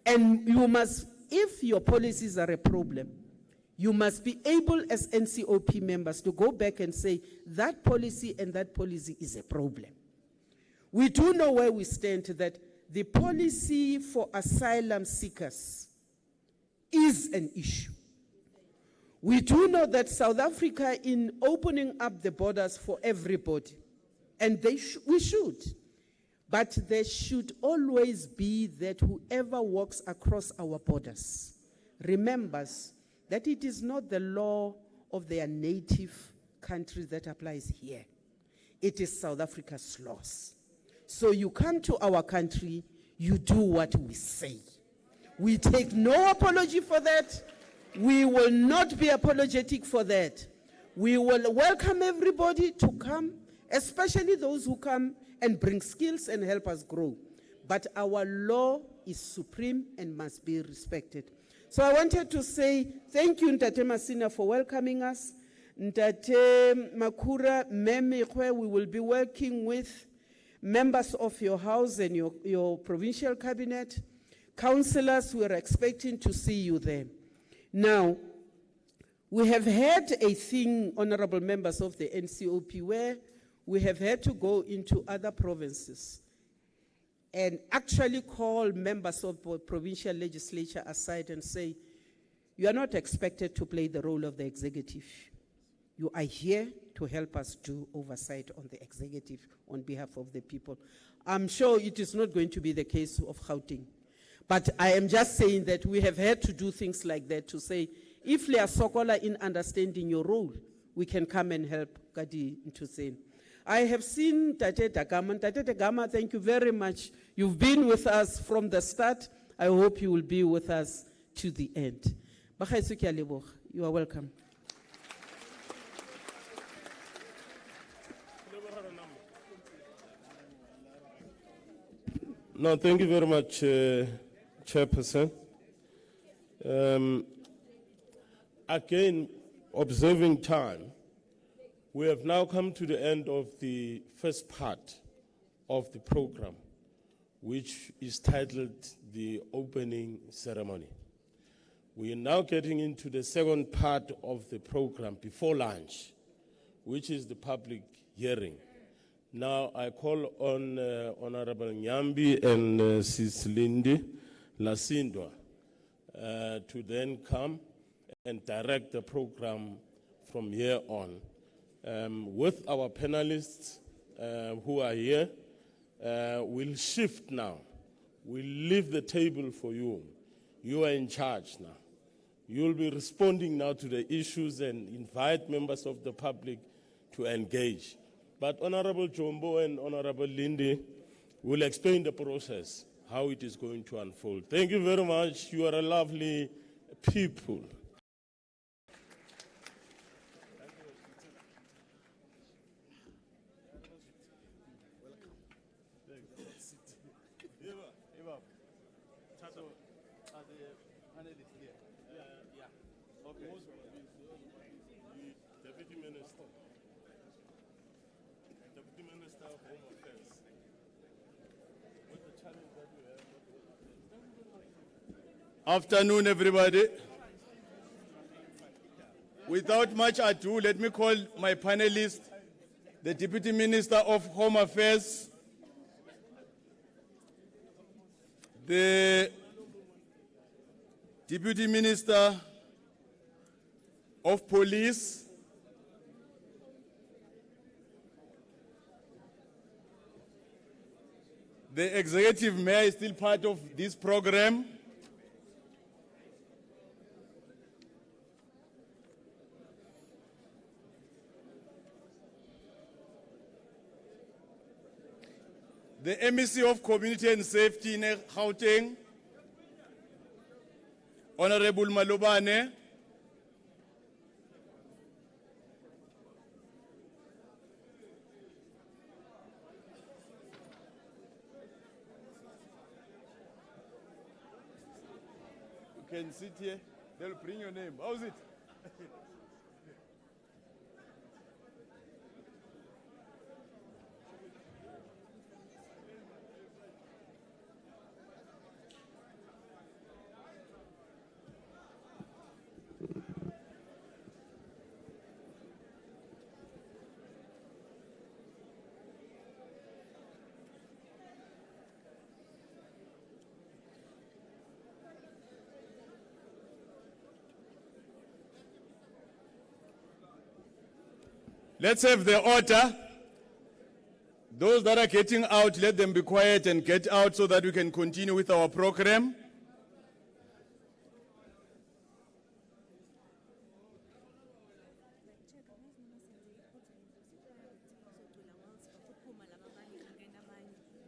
And you must, if your policies are a problem, you must be able as NCOP members to go back and say, that policy and that policy is a problem. We do know where we stand, that the policy for asylum seekers is an issue. We do know that South Africa, in opening up the borders for everybody, and we should. But there should always be that whoever walks across our borders remembers that it is not the law of their native country that applies here. It is South Africa's laws. So you come to our country, you do what we say. We take no apology for that. We will not be apologetic for that. We will welcome everybody to come, especially those who come and bring skills and help us grow. But our law is supreme and must be respected. So I wanted to say thank you, Ntate Masina, for welcoming us. Ntate Makura, Memekwe, we will be working with members of your house and your provincial cabinet. Councillors, we are expecting to see you there. Now, we have had a thing, honorable members of the NCOP, where we have had to go into other provinces and actually call members of the provincial legislature aside and say, you are not expected to play the role of the executive. You are here to help us do oversight on the executive on behalf of the people. I'm sure it is not going to be the case of Gauteng. But I am just saying that we have had to do things like that to say, if they are sokola in understanding your role, we can come and help Kadi Ntuseni. I have seen Tate Dagama. Tate Dagama, thank you very much. You've been with us from the start. I hope you will be with us to the end. You are welcome. No, thank you very much, Chairperson. Again, observing time, we have now come to the end of the first part of the program, which is titled the opening ceremony. We are now getting into the second part of the program before lunch, which is the public hearing. Now I call on Honorable Nyambi and Sis Lindy Lasindwa to then come and direct the program from here on. With our panelists who are here, we'll shift now. We'll leave the table for you. You are in charge now. You'll be responding now to the issues and invite members of the public to engage. But Honorable Jumbo and Honorable Lindy will explain the process, how it is going to unfold. Thank you very much. You are a lovely people. Afternoon, everybody. Without much ado, let me call my panelist, the Deputy Minister of Home Affairs, the Deputy Minister of Police, the Executive Mayor is still part of this program. the MEC of Community and Safety in Gauteng, Honorable Malobane, you can sit here, they'll bring your name. How's it? Let's have the order. Those that are getting out, let them be quiet and get out so that we can continue with our program.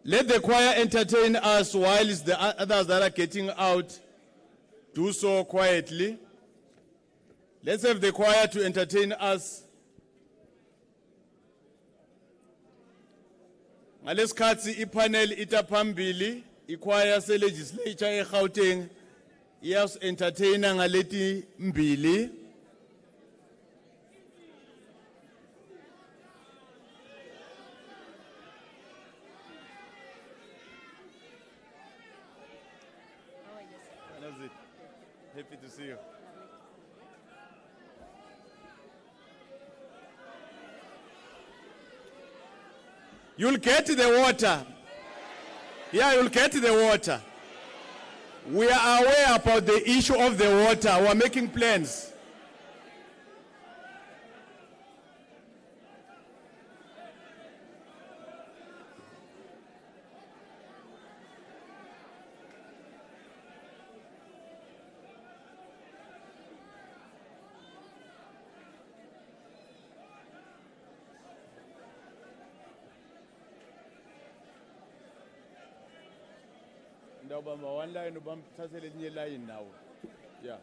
Let the choir entertain us whilst the others that are getting out do so quietly. Let's have the choir to entertain us. Ngalesikhathi ipanel itaphambili ichoir se legislature eGauteng iyas entertainer ngaleti mbili. How's it? Happy to see you. You'll get the water. Yeah, you'll get the water. We are aware about the issue of the water. We're making plans. Ndawubamba one line ubamthathele elinye line now. Yeah.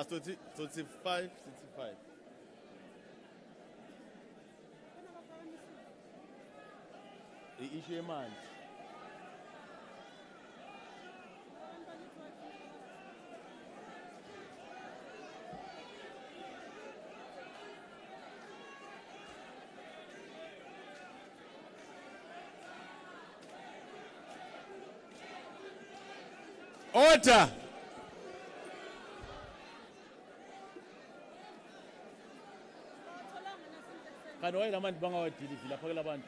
So it's 5, 65. I-issue emanzi. Order. Kanti why lamantu bangawadilivi lapha kulabantu?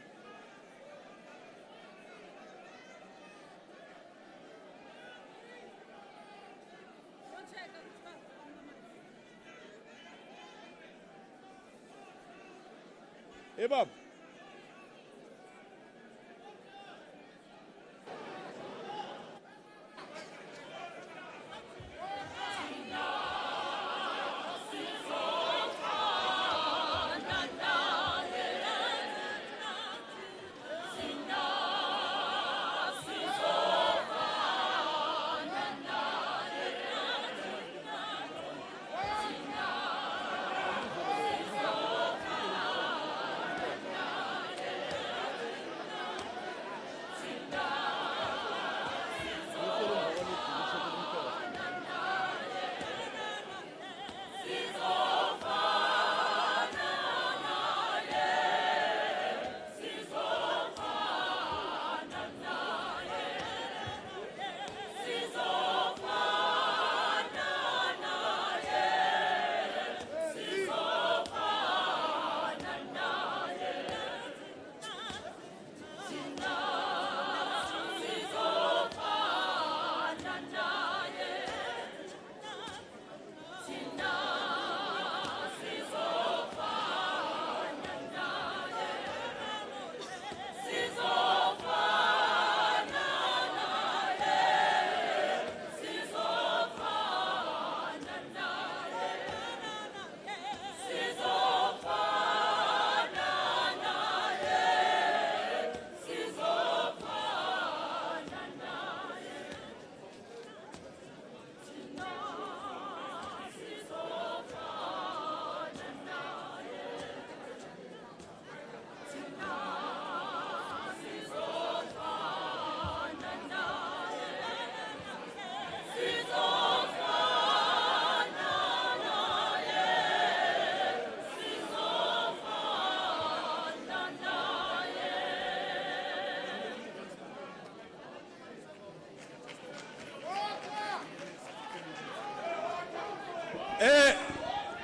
Hey Bob.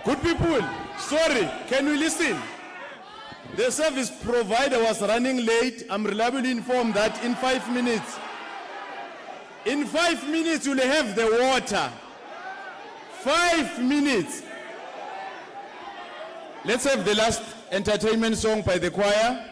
Good people, sorry, can we listen? The service provider was running late. I'm reliably informed that in 5 minutes, you'll have the water. 5 minutes. Let's have the last entertainment song by the choir.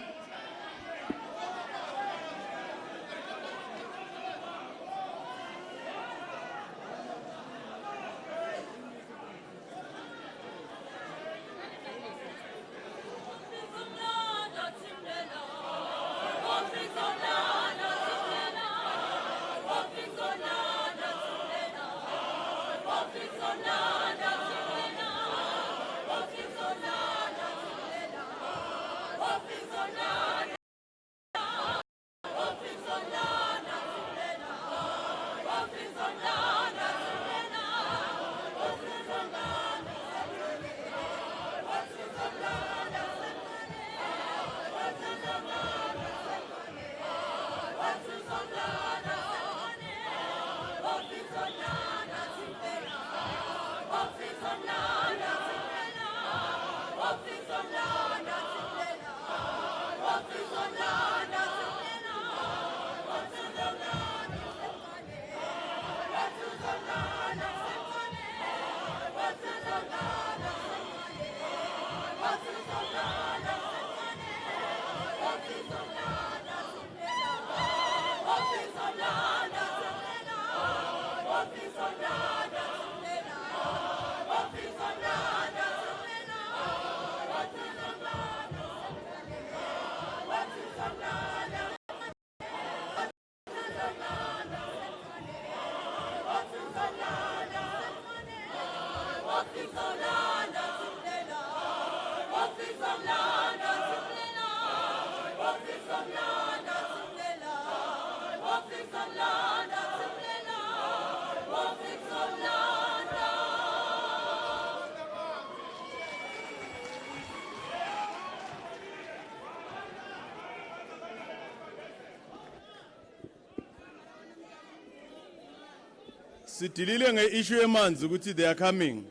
Sidilile nge-issue emanzi ukuthi they are coming.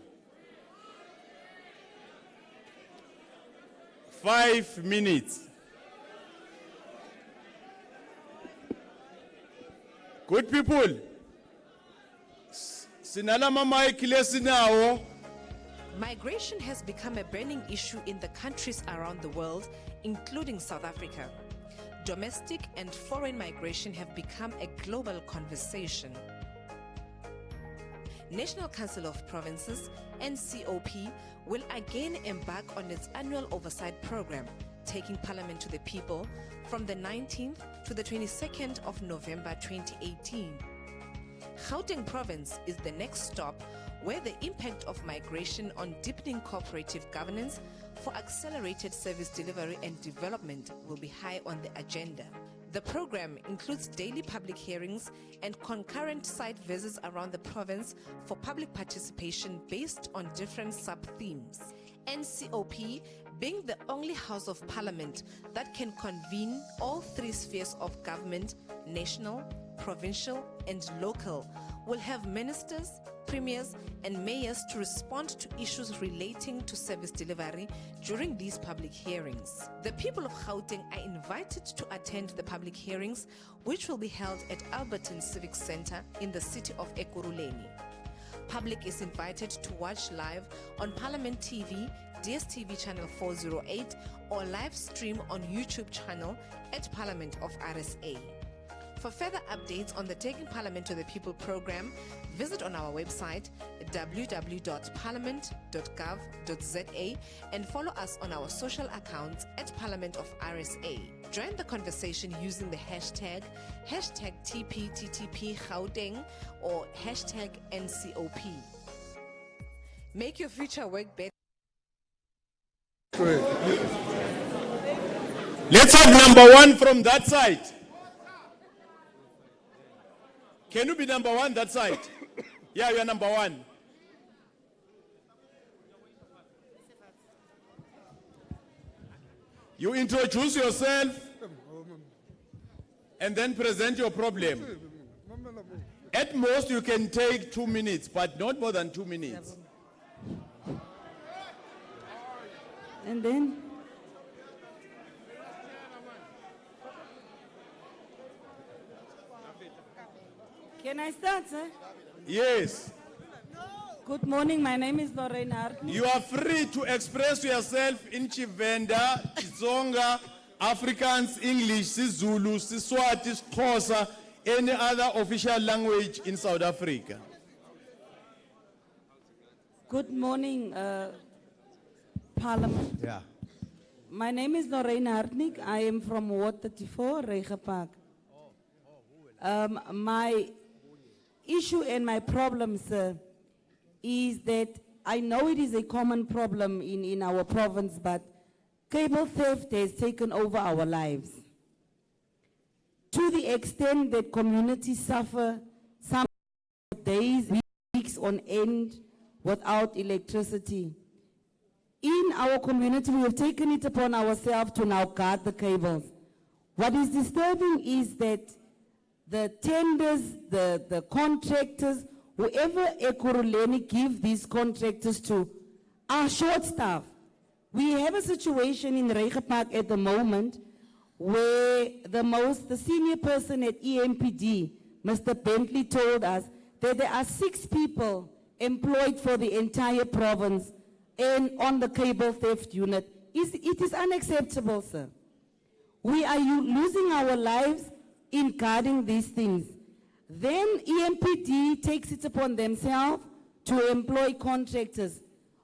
5 minutes. Good people. Sinala mama sinawo. Migration has become a burning issue in the countries around the world, including South Africa. Domestic and foreign migration have become a global conversation. National Council of Provinces, NCOP, will again embark on its annual oversight program, taking Parliament to the people from the 19th to the 22nd of November 2018. Gauteng Province is the next stop where the impact of migration on deepening cooperative governance for accelerated service delivery and development will be high on the agenda. The program includes daily public hearings and concurrent site visits around the province for public participation based on different sub-themes. NCOP being the only House of Parliament that can convene all three spheres of government, national, provincial, and local, will have ministers, premiers, and mayors to respond to issues relating to service delivery during these public hearings. The people of Gauteng are invited to attend the public hearings, which will be held at Alberton Civic Center in the city of Ekurhuleni. Public is invited to watch live on Parliament TV, DSTV channel 408, or live stream on YouTube channel at Parliament of RSA. For further updates on the Taking Parliament to the People program, visit on our website www.parliament.gov.za and follow us on our social accounts at Parliament of RSA. Join the conversation using the hashtag #TPTTP Gauteng or #NCOP. Make your future work better. Let's have number one from that side. Can you be number one that side? Yeah, you are number one. You introduce yourself and then present your problem. At most, you can take 2 minutes, but not more than 2 minutes. And then, can I start, sir? Yes. Good morning, my name is Lorraine Hart. You are free to express yourself in Chivenda, Tsonga, Afrikaans, English, Zulu, Siswati, Xhosa, any other official language in South Africa. Good morning, Parliament. Yeah. My name is Lorraine Hartnik. I am from Ward 34, Reiger Park. My issue and my problem, sir, is that I know it is a common problem in our province, but cable theft has taken over our lives. To the extent that communities suffer some days, weeks on end without electricity. In our community, we have taken it upon ourselves to now guard the cables. What is disturbing is that the tenders, the contractors, whoever Ekurhuleni give these contractors to, are short-staffed. We have a situation in Reiger Park at the moment where the senior person at EMPD, Mr. Bentley, told us that there are 6 people employed for the entire province and on the cable theft unit. It is unacceptable, sir. We are losing our lives in guarding these things. Then EMPD takes it upon themselves to employ contractors.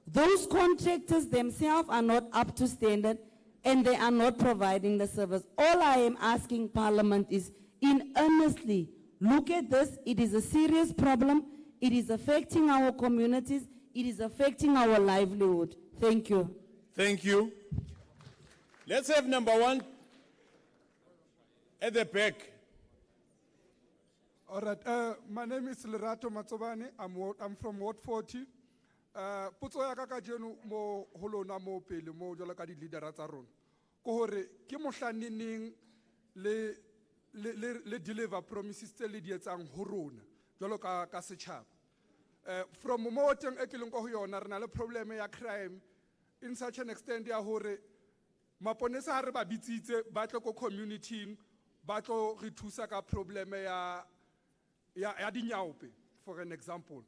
Those contractors themselves are not up to standard and they are not providing the service. All I am asking Parliament is, in earnestly, look at this. It is a serious problem. It is affecting our communities. It is affecting our livelihood. Thank you. Thank you. Let's have number 1 at the back. All right, my name is Lerato Matsobane. I'm from Ward 40. Potso ya ka jeno mo holona mo pele mo jwalo ka di leader tsa rona. Ko hore ke mohlanning le deliver promises tse le di etsang ho rona jwalo ka setjhaba. From mo teng e ke leng go ho yona re na le problem ya crime in such an extent ya hore maponesa ha re ba bitsitse ba tlo ko community ba tlo re thusa ka problem ya dinyaope, for an example.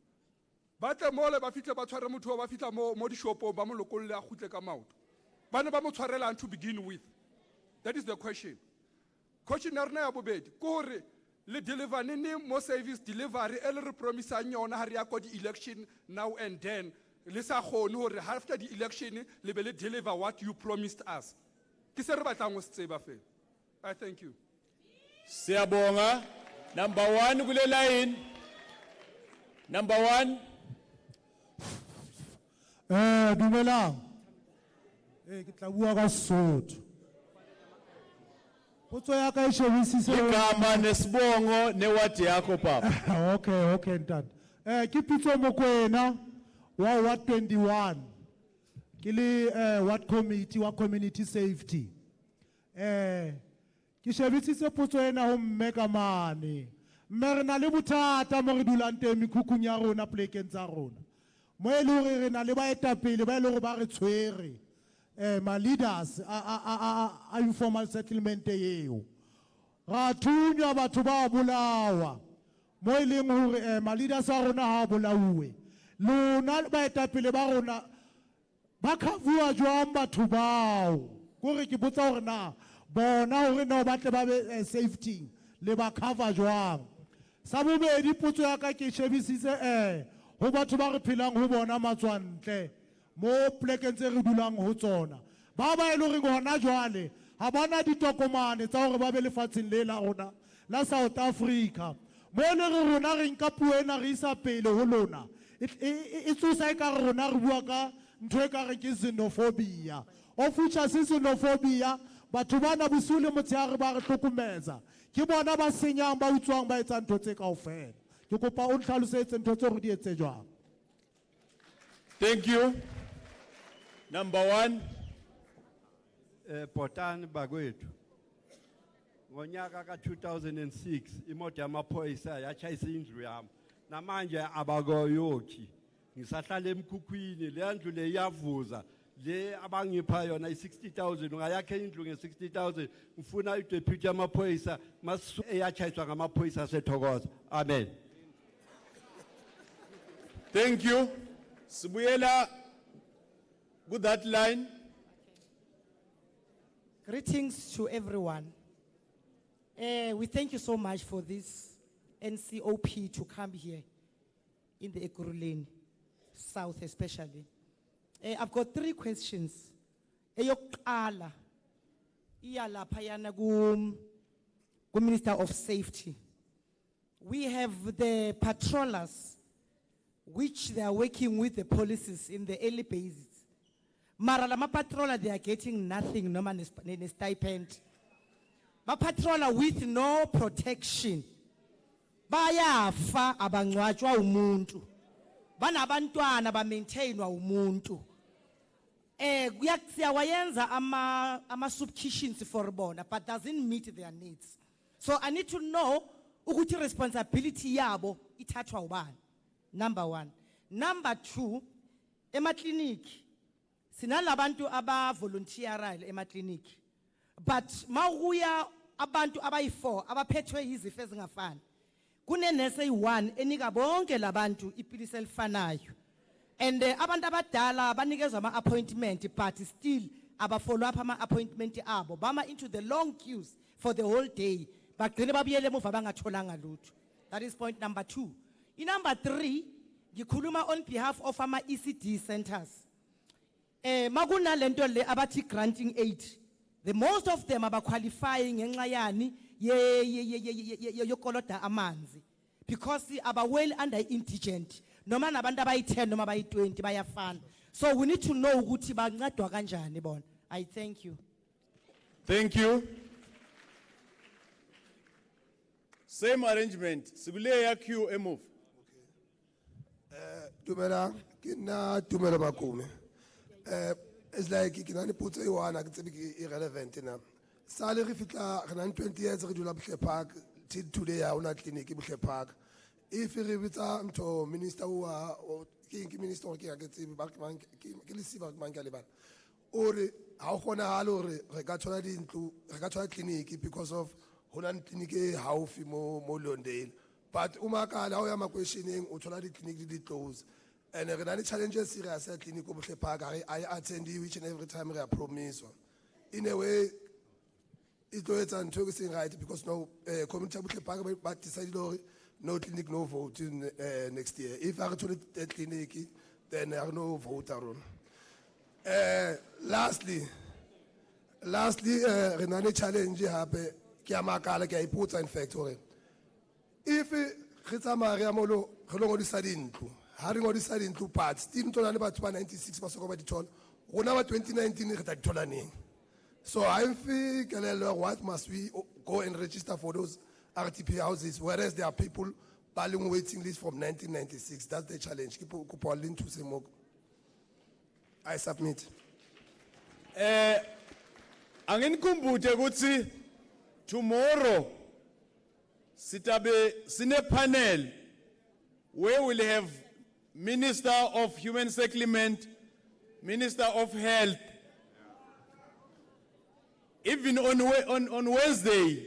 Batle mole ba fitla ba tshware motho ba fitla mo di shopo ba mo lokolle a khutle ka maoto. Bana ba mo tshwarela to begin with. That is the question. Question ya rena ya bobedi ko hore le deliver nini mo service delivery e le re promisang yona ha re ya ko di election now and then le sa khone hore after the election le be le deliver what you promised us. Ke se re batlang go se tseba fela. I thank you. Siyabonga. Number 1 kule line. Number 1. Dumelang. Ke tla bua ka Sesotho. Potso ya ka e shebisise igama nesibongo newadi yakho papa. Okay ntate. Ke Pitso Mokoena wa Ward 21. Ke le Ward Committee wa Community Safety. Ke shebisise potso ena ho mme ka mane. Mme re na le bothata mo re dulang teng mekhukhung ya rona plekeng tsa rona. Mo e le hore re na le baetapele ba ile hore ba re tshwere. My leaders a informal settlement eo. Ra thunya batho ba bolawa. Mo e leng hore my leaders a rona ha bolauwe. Lona baetapele ba rona ba khavua jwang batho bao. Go re ke botsa hore na bona hore no batle ba be safety le ba cover jwang. Sa bobedi potso ya ka ke shebisise ho batho ba re phelang ho bona matswantle mo plekeng tse re dulang ho tsona. Ba ba ile re gona jwale ha bana ditokomane tsa hore ba be lefatsheng le la rona la South Africa. Mo le re rona re nka puena re isa pele ho lona. It's tsosa ka rona re bua ka ntwe ka re ke xenophobia. Of which is xenophobia, batho bana bosule motshehare ba re hlokomeza. Ke bona ba senyang ba utswang ba etsa ntho tse kaofela. Ke kopa o nhlalosetse ntho tse re di etse jwang. Thank you. Number 1. Potani bagwethu. Ngonyaka ka 2006 imoto yamaphoyisa yachayisa indlu yami. Namanje abakoyoki. Ngisahlala emkhukhwini le ndlu le iyavuza. Le abangipha yona i-60,000 ungayakhe indlu nge-60,000 ngifuna ideputy yamaphoyisa eyatshayiswa ngamaphoyisa asethokoza. Amen. Thank you. Sibuyela with that line. Greetings to everyone. We thank you so much for this NCOP to come here in the Ekurhuleni South especially. I've got 3 questions. Eyokuqala iyalaphayana Minister of Safety. We have the patrollers which they are working with the policies in the early basis. Mara lama patroller they are getting nothing, no man stipend. Ma patroller with no protection. Bayafa abangcwatshwa umuntu. Banabantwana ba maintainwa umuntu. Siyawayenza ama soup kitchens for bona, but doesn't meet their needs. So I need to know ukuthi responsibility yabo ithathwa ubani. Number 1. Number 2, ema clinic sinalabantu aba volunteer ema clinic. But mawuya abantu abayi4 abaphethwe izifo ezingafani. Kune nurse eyi1 enika bonke labantu ipilisi elifanayo. And abantu abadala banikezwa ama appointment but still aba follow up ama appointment abo bama into the long queues for the whole day. Bagcine babuyele emuva bangatholanga lutho. That is point number 2. In number 3, ngikhuluma on behalf of ama ECD centers. Maguna lento le abati granting aid. The most of them are qualifying ngenxa yani yokoloda amanzi because aba well under indigent. Noma nabantu abayi10 noma abayi20 bayafana. So we need to know ukuthi bancedwa kanjani bona. I thank you. Thank you. Same arrangement. Sibule ya queue move. Tumela kina tumela bakume. It's like kinani putse iwana kitsebi irrelevant na. Sale re fitla rena 20 years re dula Buhle Park till today ya una clinic Buhle Park. If re bitsa mtho minister wa ke minister ke ga tsebi ba ke le siba ke manga le bana. Ore ha o gona halo re ka thola dintlu re ka thola clinic because of hona clinic e haufi mo Londale. But umakala o ya ma questioning o thola di clinic di close. And re na le challenges serious at clinic Buhle Park I attend each and every time we are promised. In a way it goes and talking right because no community Buhle Park but decided no clinic no vote in next year. If I go to the clinic then there are no vote around. Lastly re na le challenge hape ke ya makala ke iputsa in fact hore if re tsamaya ya molo re lo ngodisa dintlo ha re ngodisa dintlo but still ntona le batho ba 96 ba soko ba dithola rona ba 2019 re ta dithola neng. So I'm thinking what must we go and register for those RTP houses whereas there are people baling waiting list from 1996. That's the challenge. I submit. Angenikumbute ukuthi tomorrow sitabe sine panel where we'll have Minister of Human Settlement, Minister of Health. Even on Wednesday,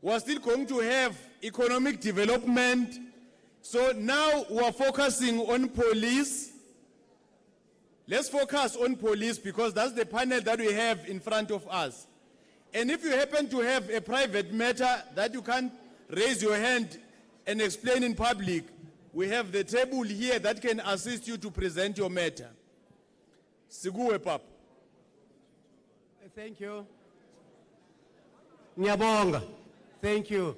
we're still going to have economic development. So now we're focusing on police. Let's focus on police because that's the panel that we have in front of us. And if you happen to have a private matter that you can't raise your hand and explain in public, we have the table here that can assist you to present your matter. Siguwe Pap. Thank you. Nyabonga. Thank you.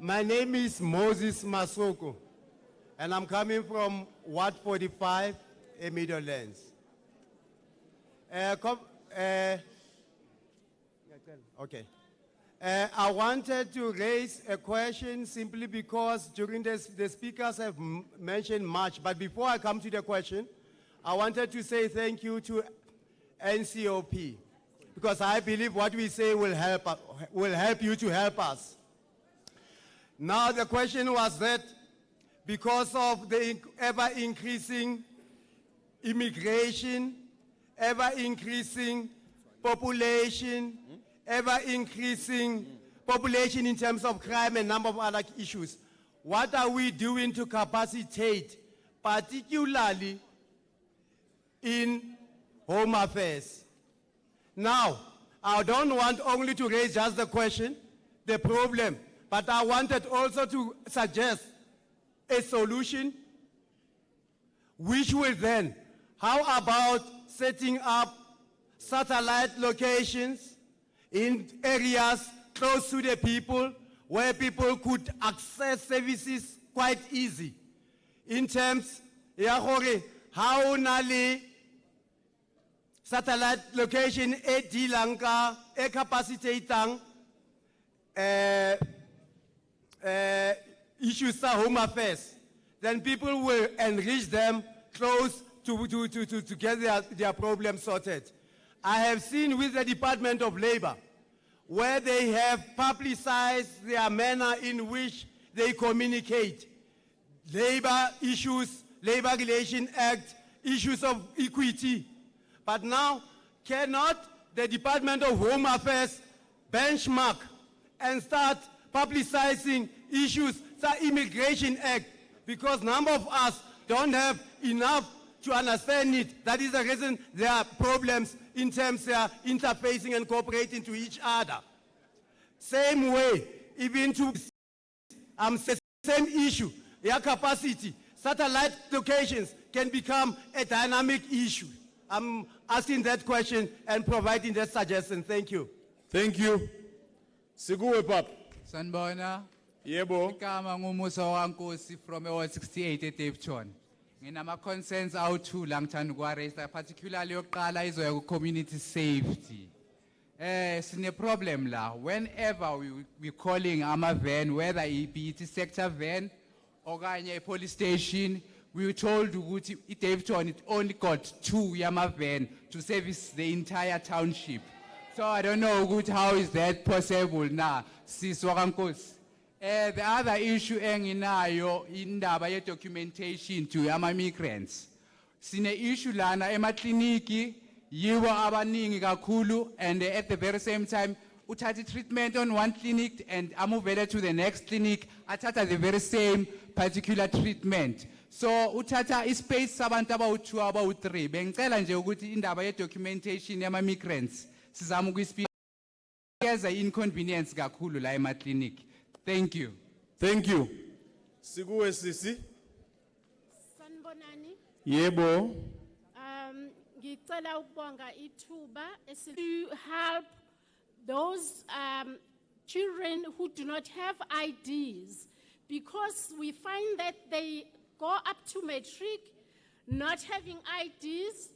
My name is Moses Masoko, and I'm coming from Ward 45, Meadowlands. Okay. I wanted to raise a question simply because during this, the speakers have mentioned much, but before I come to the question, I wanted to say thank you to NCOP, because I believe what we say will help you to help us. Now the question was that because of the ever-increasing immigration ever increasing population, ever increasing population in terms of crime and number of other issues. What are we doing to capacitate, particularly in home affairs? Now, I don't want only to raise just the question, the problem, but I wanted also to suggest a solution, which will then, how about setting up satellite locations in areas close to the people, where people could access services quite easy. In terms, ya gore, how nali satellite location e dilang ka, e capacitating issues sa home affairs, then people will enrich them close to get their problems sorted. I have seen with the Department of Labor, where they have publicized their manner in which they communicate labor issues, Labor Relation Act, issues of equity. But now, cannot the Department of Home Affairs benchmark and start publicizing issues, the Immigration Act, because number of us don't have enough to understand it. That is the reason there are problems in terms of interfacing and cooperating to each other. Same way, even to same issue, their capacity, satellite locations can become a dynamic issue. I'm asking that question and providing that suggestion. Thank you. Thank you. Siguwe Pap. Sanbona. Yebo. Igama ngumusa wankosi from Ward 68 eDaveyton. Nginama concerns awu2 la ngithanda ukwa-raise, particularly yokuqala izoya ku-community safety. Sine problem la, whenever we calling ama-van, whether it be sector van or a police station, we were told ukuthi iDaveyton it only got 2 yama-van to service the entire township. So I don't know how is that possible now, Siswa Kankosi. The other issue enginayo indaba ye documentation to ama-migrants. Sine issue lana emakliniki yiwo abaningi kakhulu, and at the very same time uthatha treatment on one clinic and amuvele to the next clinic athatha the very same particular treatment. So uthatha ispace sabantu abawu2 abawu3. Bengicela nje ukuthi indaba ye documentation yama-migrants sizama ukuyispeed as inconvenience kakhulu la emakliniki. Thank you. Thank you. Siguwe Sisi. Sanbonani. Yebo. Ngicela ukubonga ithuba to help those children who do not have IDs, because we find that they go up to matric not having IDs,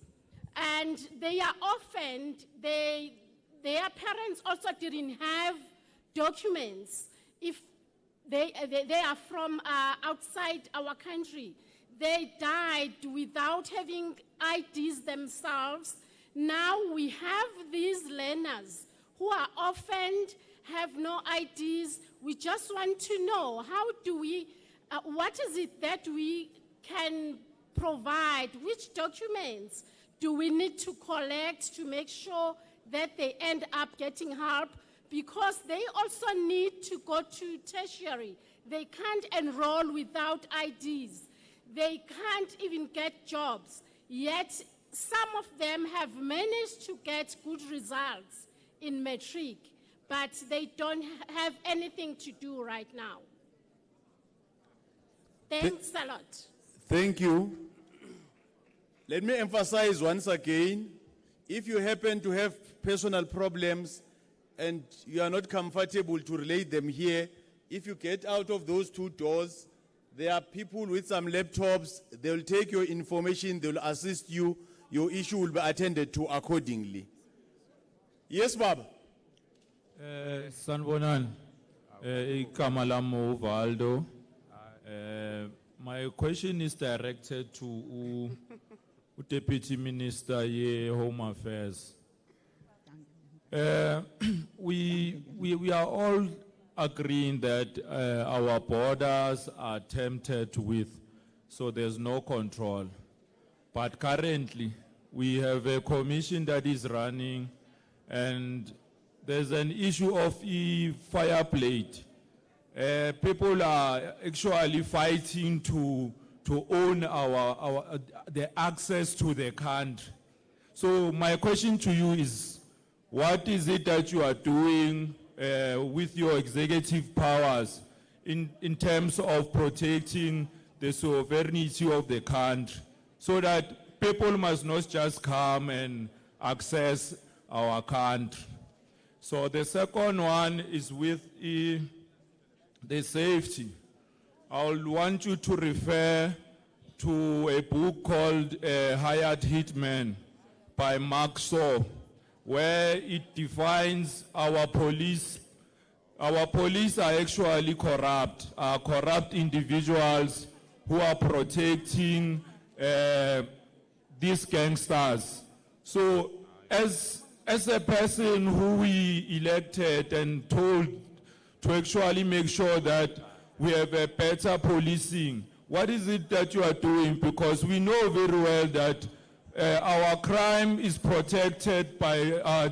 and they are orphaned. Their parents also didn't have documents. If they are from outside our country, they died without having IDs themselves. Now we have these learners who are orphaned, have no IDs. We just want to know, how do we, what is it that we can provide? Which documents do we need to collect to make sure that they end up getting help? Because they also need to go to tertiary. They can't enroll without IDs. They can't even get jobs. Yet some of them have managed to get good results in matric, but they don't have anything to do right now. Thanks a lot. Thank you. Let me emphasize once again, if you happen to have personal problems and you are not comfortable to relate them here, if you get out of those 2 doors, there are people with some laptops, they will take your information, they will assist you, your issue will be attended to accordingly. Yes, Baba. Sanbonan, Kamalamo Valdo. My question is directed to Deputy Minister ye Home Affairs. We are all agreeing that our borders are tempted with, so there's no control. But currently, we have a commission that is running, and there's an issue of fire plate. People are actually fighting to own the access to the country. So my question to you is, what is it that you are doing with your executive powers in terms of protecting the sovereignty of the country, so that people must not just come and access our country? So the second one is with the safety. I would want you to refer to a book called Hired Hitman by Mark Shaw, where it defines our police. Our police are actually corrupt individuals who are protecting these gangsters. So as a person who we elected and told to actually make sure that we have a better policing, what is it that you are doing? Because we know very well that our crime is protected by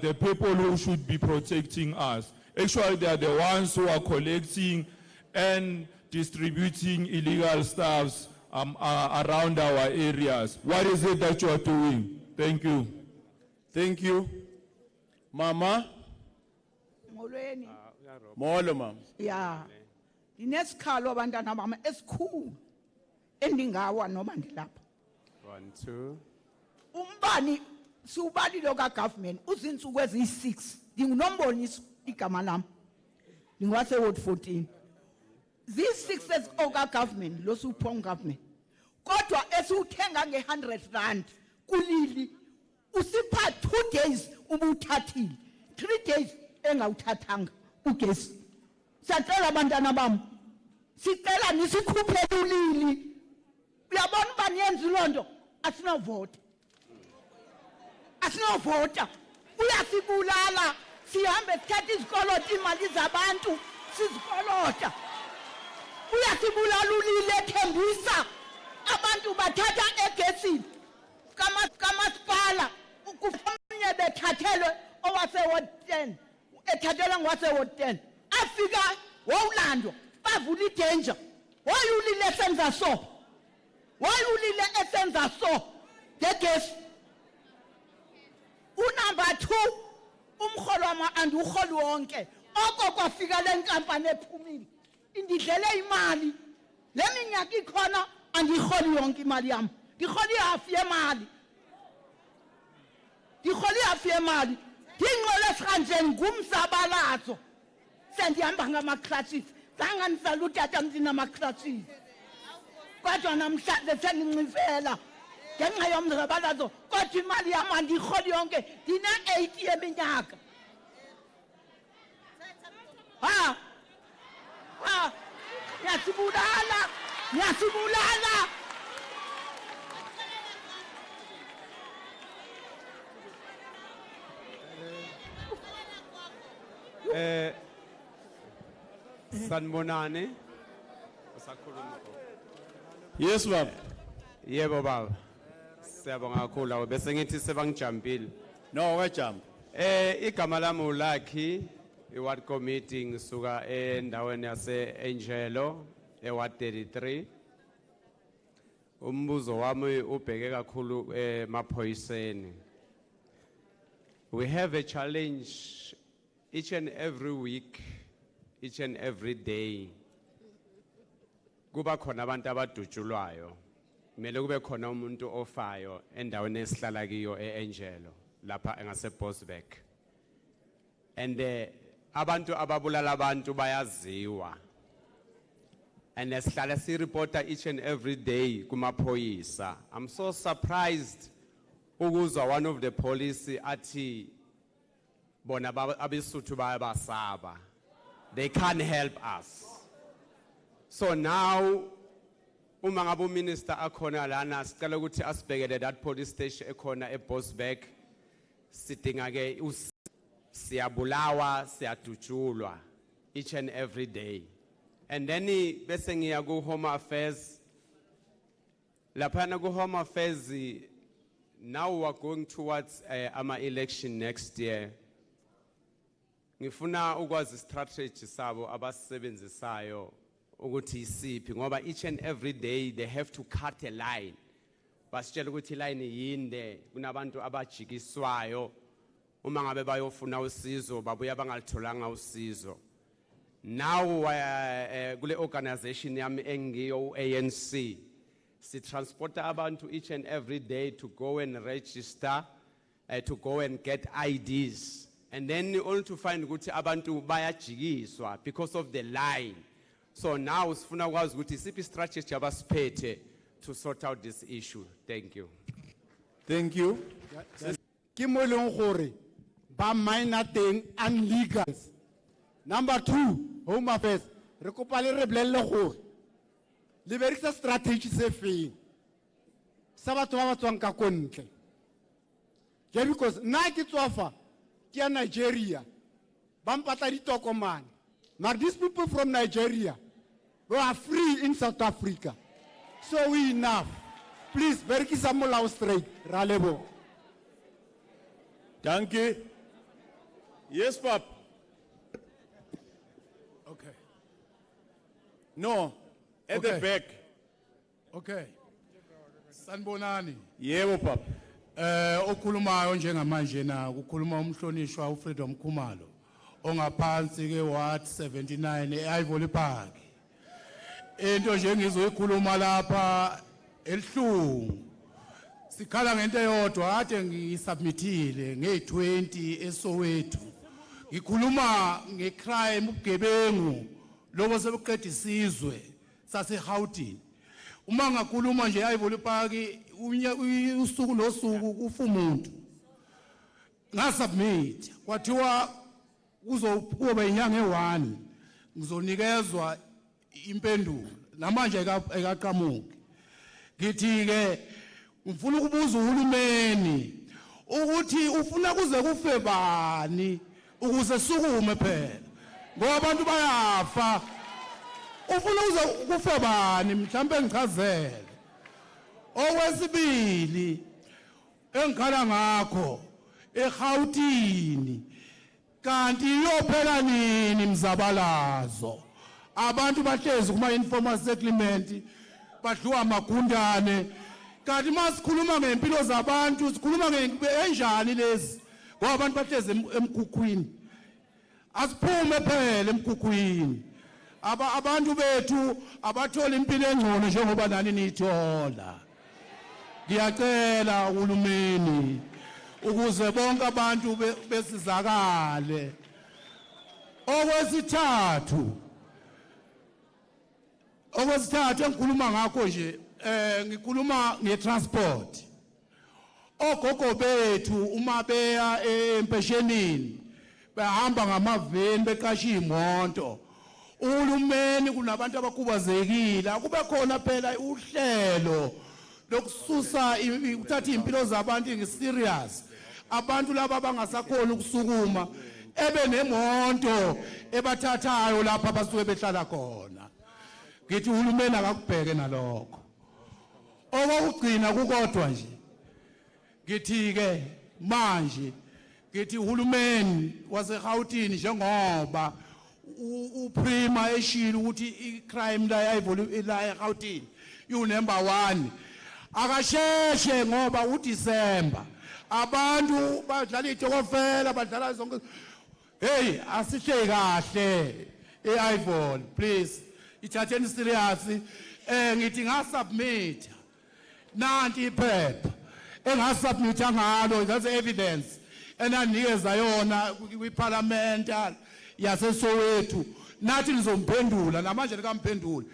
the people who should be protecting us. Actually, they are the ones who are collecting and distributing illegal stuffs around our areas. What is it that you are doing? Thank you. Thank you. Mama? Molweni. Molo, mama. Yeah. Dinesikhalo abantwana bami esikhulu endingawa noma ndilapha. 1, 2. Umbani siubalilo ka government uzinsuku eziyi6 ngingunomboniso igama lami. Ngingwase ward 14. These 6 as oka government lo supong government. Kodwa esiuthenga nge100 kulili usipha 2 days ubuthathile. 3 days engawuthathanga ugesi. Sacela abantwana bami. Sicela nisikhuphele ulili. Uyabona ubani yenza lonto asinavota. Asinavota. Uyasibulala. Sihambe sithatha izikolo imali zabantu sizikolota. Uyasibulala ulili ethembisa abantu bathatha egesini kamasipala ukufonye bethathelwe owase ward 10 ethathelwa ngwase ward 10 afika wawulandwa bavula idanger wayulile esenza so wayulile esenza so ngegesi. Unumber 2 umkholo wama andukholi wonke oko kwafika lenkampani ephumile indidlele imali leminyaka ikhona andikholi yonke imali yami ndikholi half yemali ndikholi half yemali ndingqole esikanjeni ngumsabalazo sendihamba ngama-clutches zange ndizala utata ndinama-clutches kodwa namhlanje sendincifela ngenxa yomsabalazo kodwa imali yami andikholi yonke ndine-8 yeminyaka. Nyasibulala, nyasibulala. Sanbonani. Usakhuluma. Yes, baba. Yebo baba. Siyabonga kakhulu bese ngithi sebangijampile. No, wajump. Igama lami uLucky. I-ward committee ngisuka endaweni yase Angelo e-ward 33. Umbuzo wami ubheke kakhulu emaphoyiseni. We have a challenge each and every week, each and every day. Kuba khona abantu abadutshulwayo. Kumele kube khona umuntu ofayo endaweni esihlala kiyo eAngelo lapha engase Bosbeck. And abantu ababulala abantu bayaziwa. And esihlala si-reporta each and every day kumaphoyisa. I'm so surprised ukuzwa one of the police athi bona abesuthu bayabasaba. They can't help us. So now uma ngabe uminister akhona lana sicela ukuthi asibhekele that police station ekhona eBosbeck sidinga ke siyabulawa siyadutshulwa each and every day. And then bese ngiya ku home affairs lapha na ku home affairs now we are going towards our election next year. Ngifuna ukwazi strategy sabo abasebenzisayo ukuthi isiphi ngoba each and every day they have to cut a line. Basitshela ukuthi line yinde kunabantu abajikiswayo uma ngabe bayofuna usizo babuya bangalitholanga usizo. Now kule organization yami engiyo ANC si transport abantu each and every day to go and register to go and get IDs and then only to find ukuthi abantu bayajikiswa because of the line. So now sifuna ukwazi ukuthi isiphi strategy abasiphethe to sort out this issue. Thank you. Thank you. Ke mo leng gore ba minor thing and legals. Number 2, Home Affairs. Re kopa le re bolelle gore le berekisa strategy se feng sa batho ba tswang ka kontle. Yeah, because na ke tswafa ke ya Nigeria ba mpatla ditokomane. But these people from Nigeria who are free in South Africa. So we enough. Please, berekisa molao straight. Ra lebo. Thank you. Yes, Pap. Okay. No, at the back. Okay. Sanbonani. Yebo, Pap. Okhulumayo njengamanje na ukukhuluma umhlonishwa uFreedom Khumalo ongaphansi ke Ward 79 eIvory Park. Into nje ngizoyikhuluma lapha elihlungu. Sikhala ngento eyodwa ade ngisubmithile nge20 eSoweto. Ngikhuluma ngecrime ubugebengu lobo sebuqeda isizwe sase Gauteng. Uma ngakhuluma nje eIvory Park usuku nosuku kufa umuntu. Ngasubmit kwathiwa kuzoba inyanga e1 ngizonikezwa impendulo namanje ekaqhamuki. Ngithi ke ngifuna ukubuza uhulumeni ukuthi ufuna kuze kufe bani ukuze sukume phela ngoba abantu bayafa. Ufuna kuze kufe bani mhlambe ngichazele. Okwesibili engikhala ngakho eGauteng kanti iyophela nini mzabalazo. Abantu bahlezi kuma informal settlement badluwa amagundane kanti masikhuluma ngempilo zabantu sikhuluma ngenjani lezi ngoba abantu bahlezi emkhukhwini. Asiphume phela emkhukhwini. Abantu bethu abathola impilo engcono njengoba nani nithola. Ngiyacela uhulumeni ukuze bonke abantu besizakale. Okwesithathu engikhuluma ngakho nje ngikhuluma ngetransport. Ogogo bethu uma beya empeshenini bahamba ngamaveni beqasha imoto. Uhulumeni kunabantu abakhubazekile akube khona phela uhlelo lokususa ukuthatha impilo zabantu ngeserious. Abantu laba bangasakhona ukusukuma ebe nemonto ebathathayo lapha basuke behlala khona. Ngithi uhulumeni akakubheke nalokho. Okugcina kukodwa nje ngithi ke manje ngithi uhulumeni waseGauteng njengoba uprima eshilo ukuthi icrime la eGauteng number 1 akasheshe ngoba uDecember abantu badlala itokofela badlala zonke. Hey asihle kahle eIvory please ithatheni serious. Ngithi ngasubmit nanti iphepha engasubmitha ngalo that's evidence enanikeza yona kwiparliament yaseSoweto nathi nizomphendula namanje likamphendula.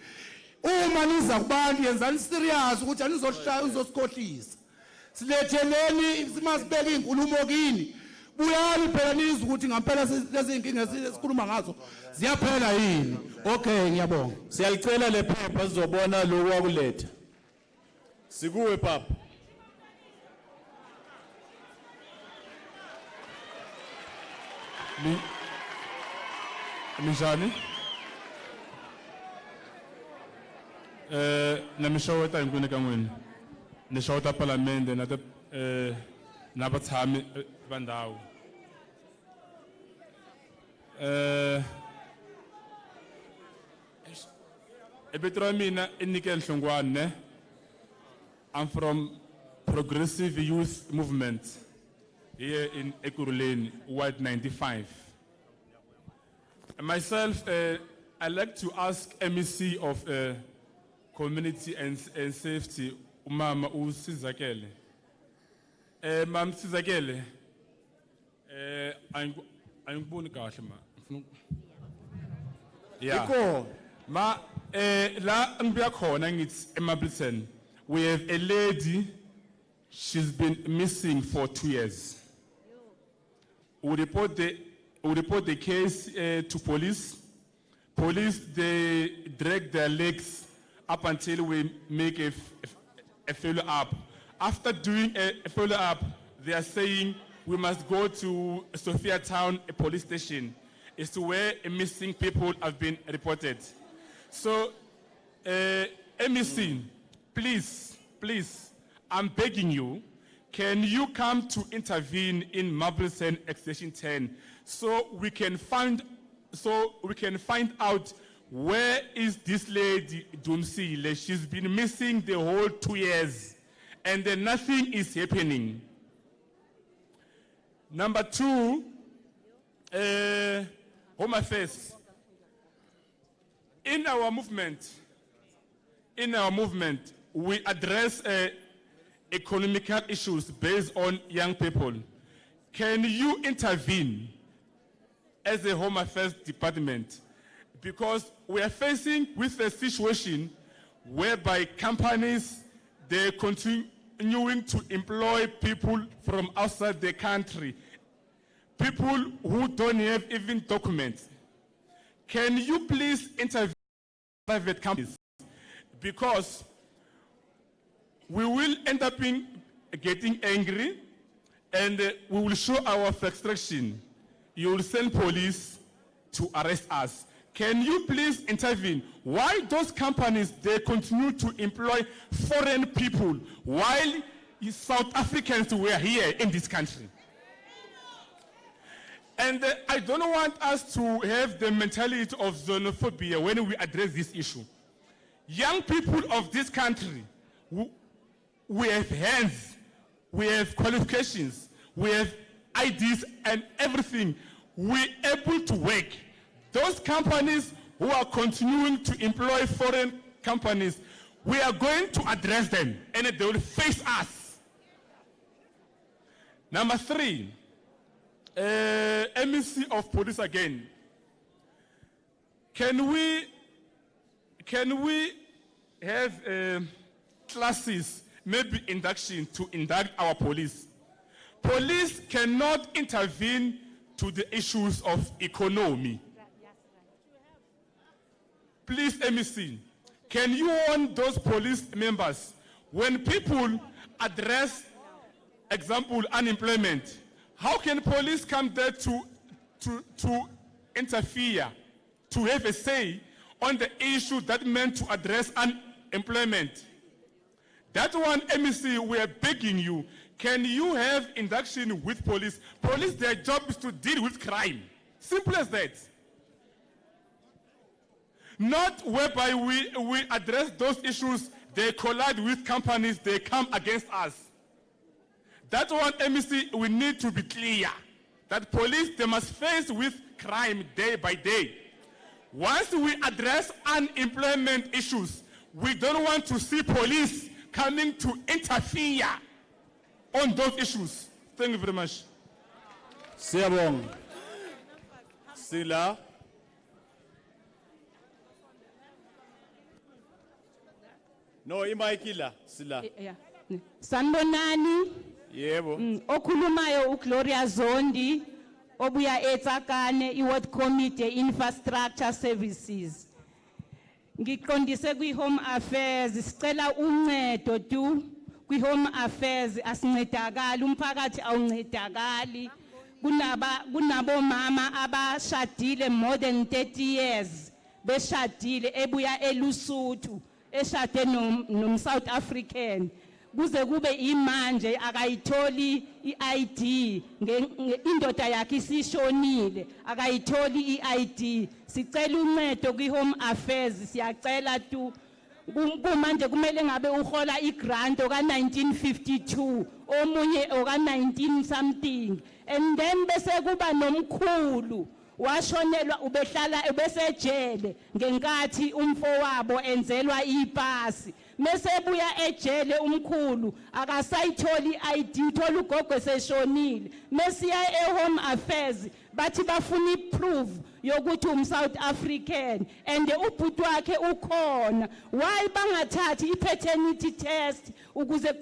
Uma niza kubantu yenzani serious ukuthi anizosikhohlisa. Siletheleni simasibeka inkulumo kini. Buyani phela nizwe ukuthi ngempela lezi inkinga esikhuluma ngazo ziyaphela yini. Okay ngiyabonga. Siyalicela lephepha sizobona lokho wakuletha. Sikuwe papa. Minjani? Na mishaweta ngwini ka n'wina. Ni xaweta palamende na nabatshami bandawo. Ebitro mina Inikel Shongwane. I'm from Progressive Youth Movement here in Ekurhuleni, Ward 95. Myself, I'd like to ask MEC of Community and Safety, Umama Usizakele. Mam Sizakele, I'm born in yeah. Ma la ngiyakhona it's Emablichen. We have a lady, she's been missing for 2 years. We report the case to police. Police, they drag their legs up until we make a follow-up. After doing a follow-up, they are saying we must go to Sophia Town police station. It's where missing people have been reported. So, MEC, please, I'm begging you, can you come to intervene in Mabelsen Extension 10 so we can find out where is this lady Dumsile? She's been missing the whole 2 years and then nothing is happening. Number 2, Home Affairs. In our movement, we address economical issues based on young people. Can you intervene as a Home Affairs Department? Because we are facing with a situation whereby companies, they're continuing to employ people from outside the country, people who don't have even documents. Can you please intervene in private companies? Because we will end up getting angry and we will show our frustration. You will send police to arrest us. Can you please intervene? Why those companies, they continue to employ foreign people while South Africans were here in this country? And I don't want us to have the mentality of xenophobia when we address this issue. Young people of this country, we have hands, we have qualifications, we have IDs and everything. We're able to work. Those companies who are continuing to employ foreign companies, we are going to address them and they will face us. Number 3, MEC of police again. Can we have classes, maybe induction to induct our police? Police cannot intervene to the issues of economy. Please, MEC, can you warn those police members when people address, example, unemployment? How can police come there to interfere, to have a say on the issue that meant to address unemployment? That one, MEC, we are begging you, can you have induction with police? Police, their job is to deal with crime. Simple as that. Not whereby we address those issues, they collide with companies, they come against us. That one, MEC, we need to be clear that police, they must face with crime day by day. Once we address unemployment issues, we don't want to see police coming to interfere on those issues. Thank you very much. Siyabonga. Sila. No, imaikila, Sila. Sanbonani. Yebo. Okhulumayo uGloria Zondi obuya eTsakane iWard Committee Infrastructure Services. Ngiqondise kwi-Home Affairs sicela uncedo tu kwi-Home Affairs asincedakala umphakathi awuncedakali kunabo mama abashadile more than 30 years beshadile ebuya eLusuthu eshade South African kuze kube imanje akayitholi iID indoda yakhe isishonile akayitholi iID sicela uncedo kwi-Home Affairs siyacela tu kumanje kumele ngabe uhola igrant oka1952 omunye oka19 something and then bese kuba nomkhulu washonelwa ubesejele ngenkathi umfowabo enzelwa ipasi mase buya ejele umkhulu akasayitholi iID uthola ugogo seshonile mesiya eHome Affairs bathi bafuna iproof yokuthi South African and ubhuti wakhe ukhona why bangathathi ipaternity test ukuze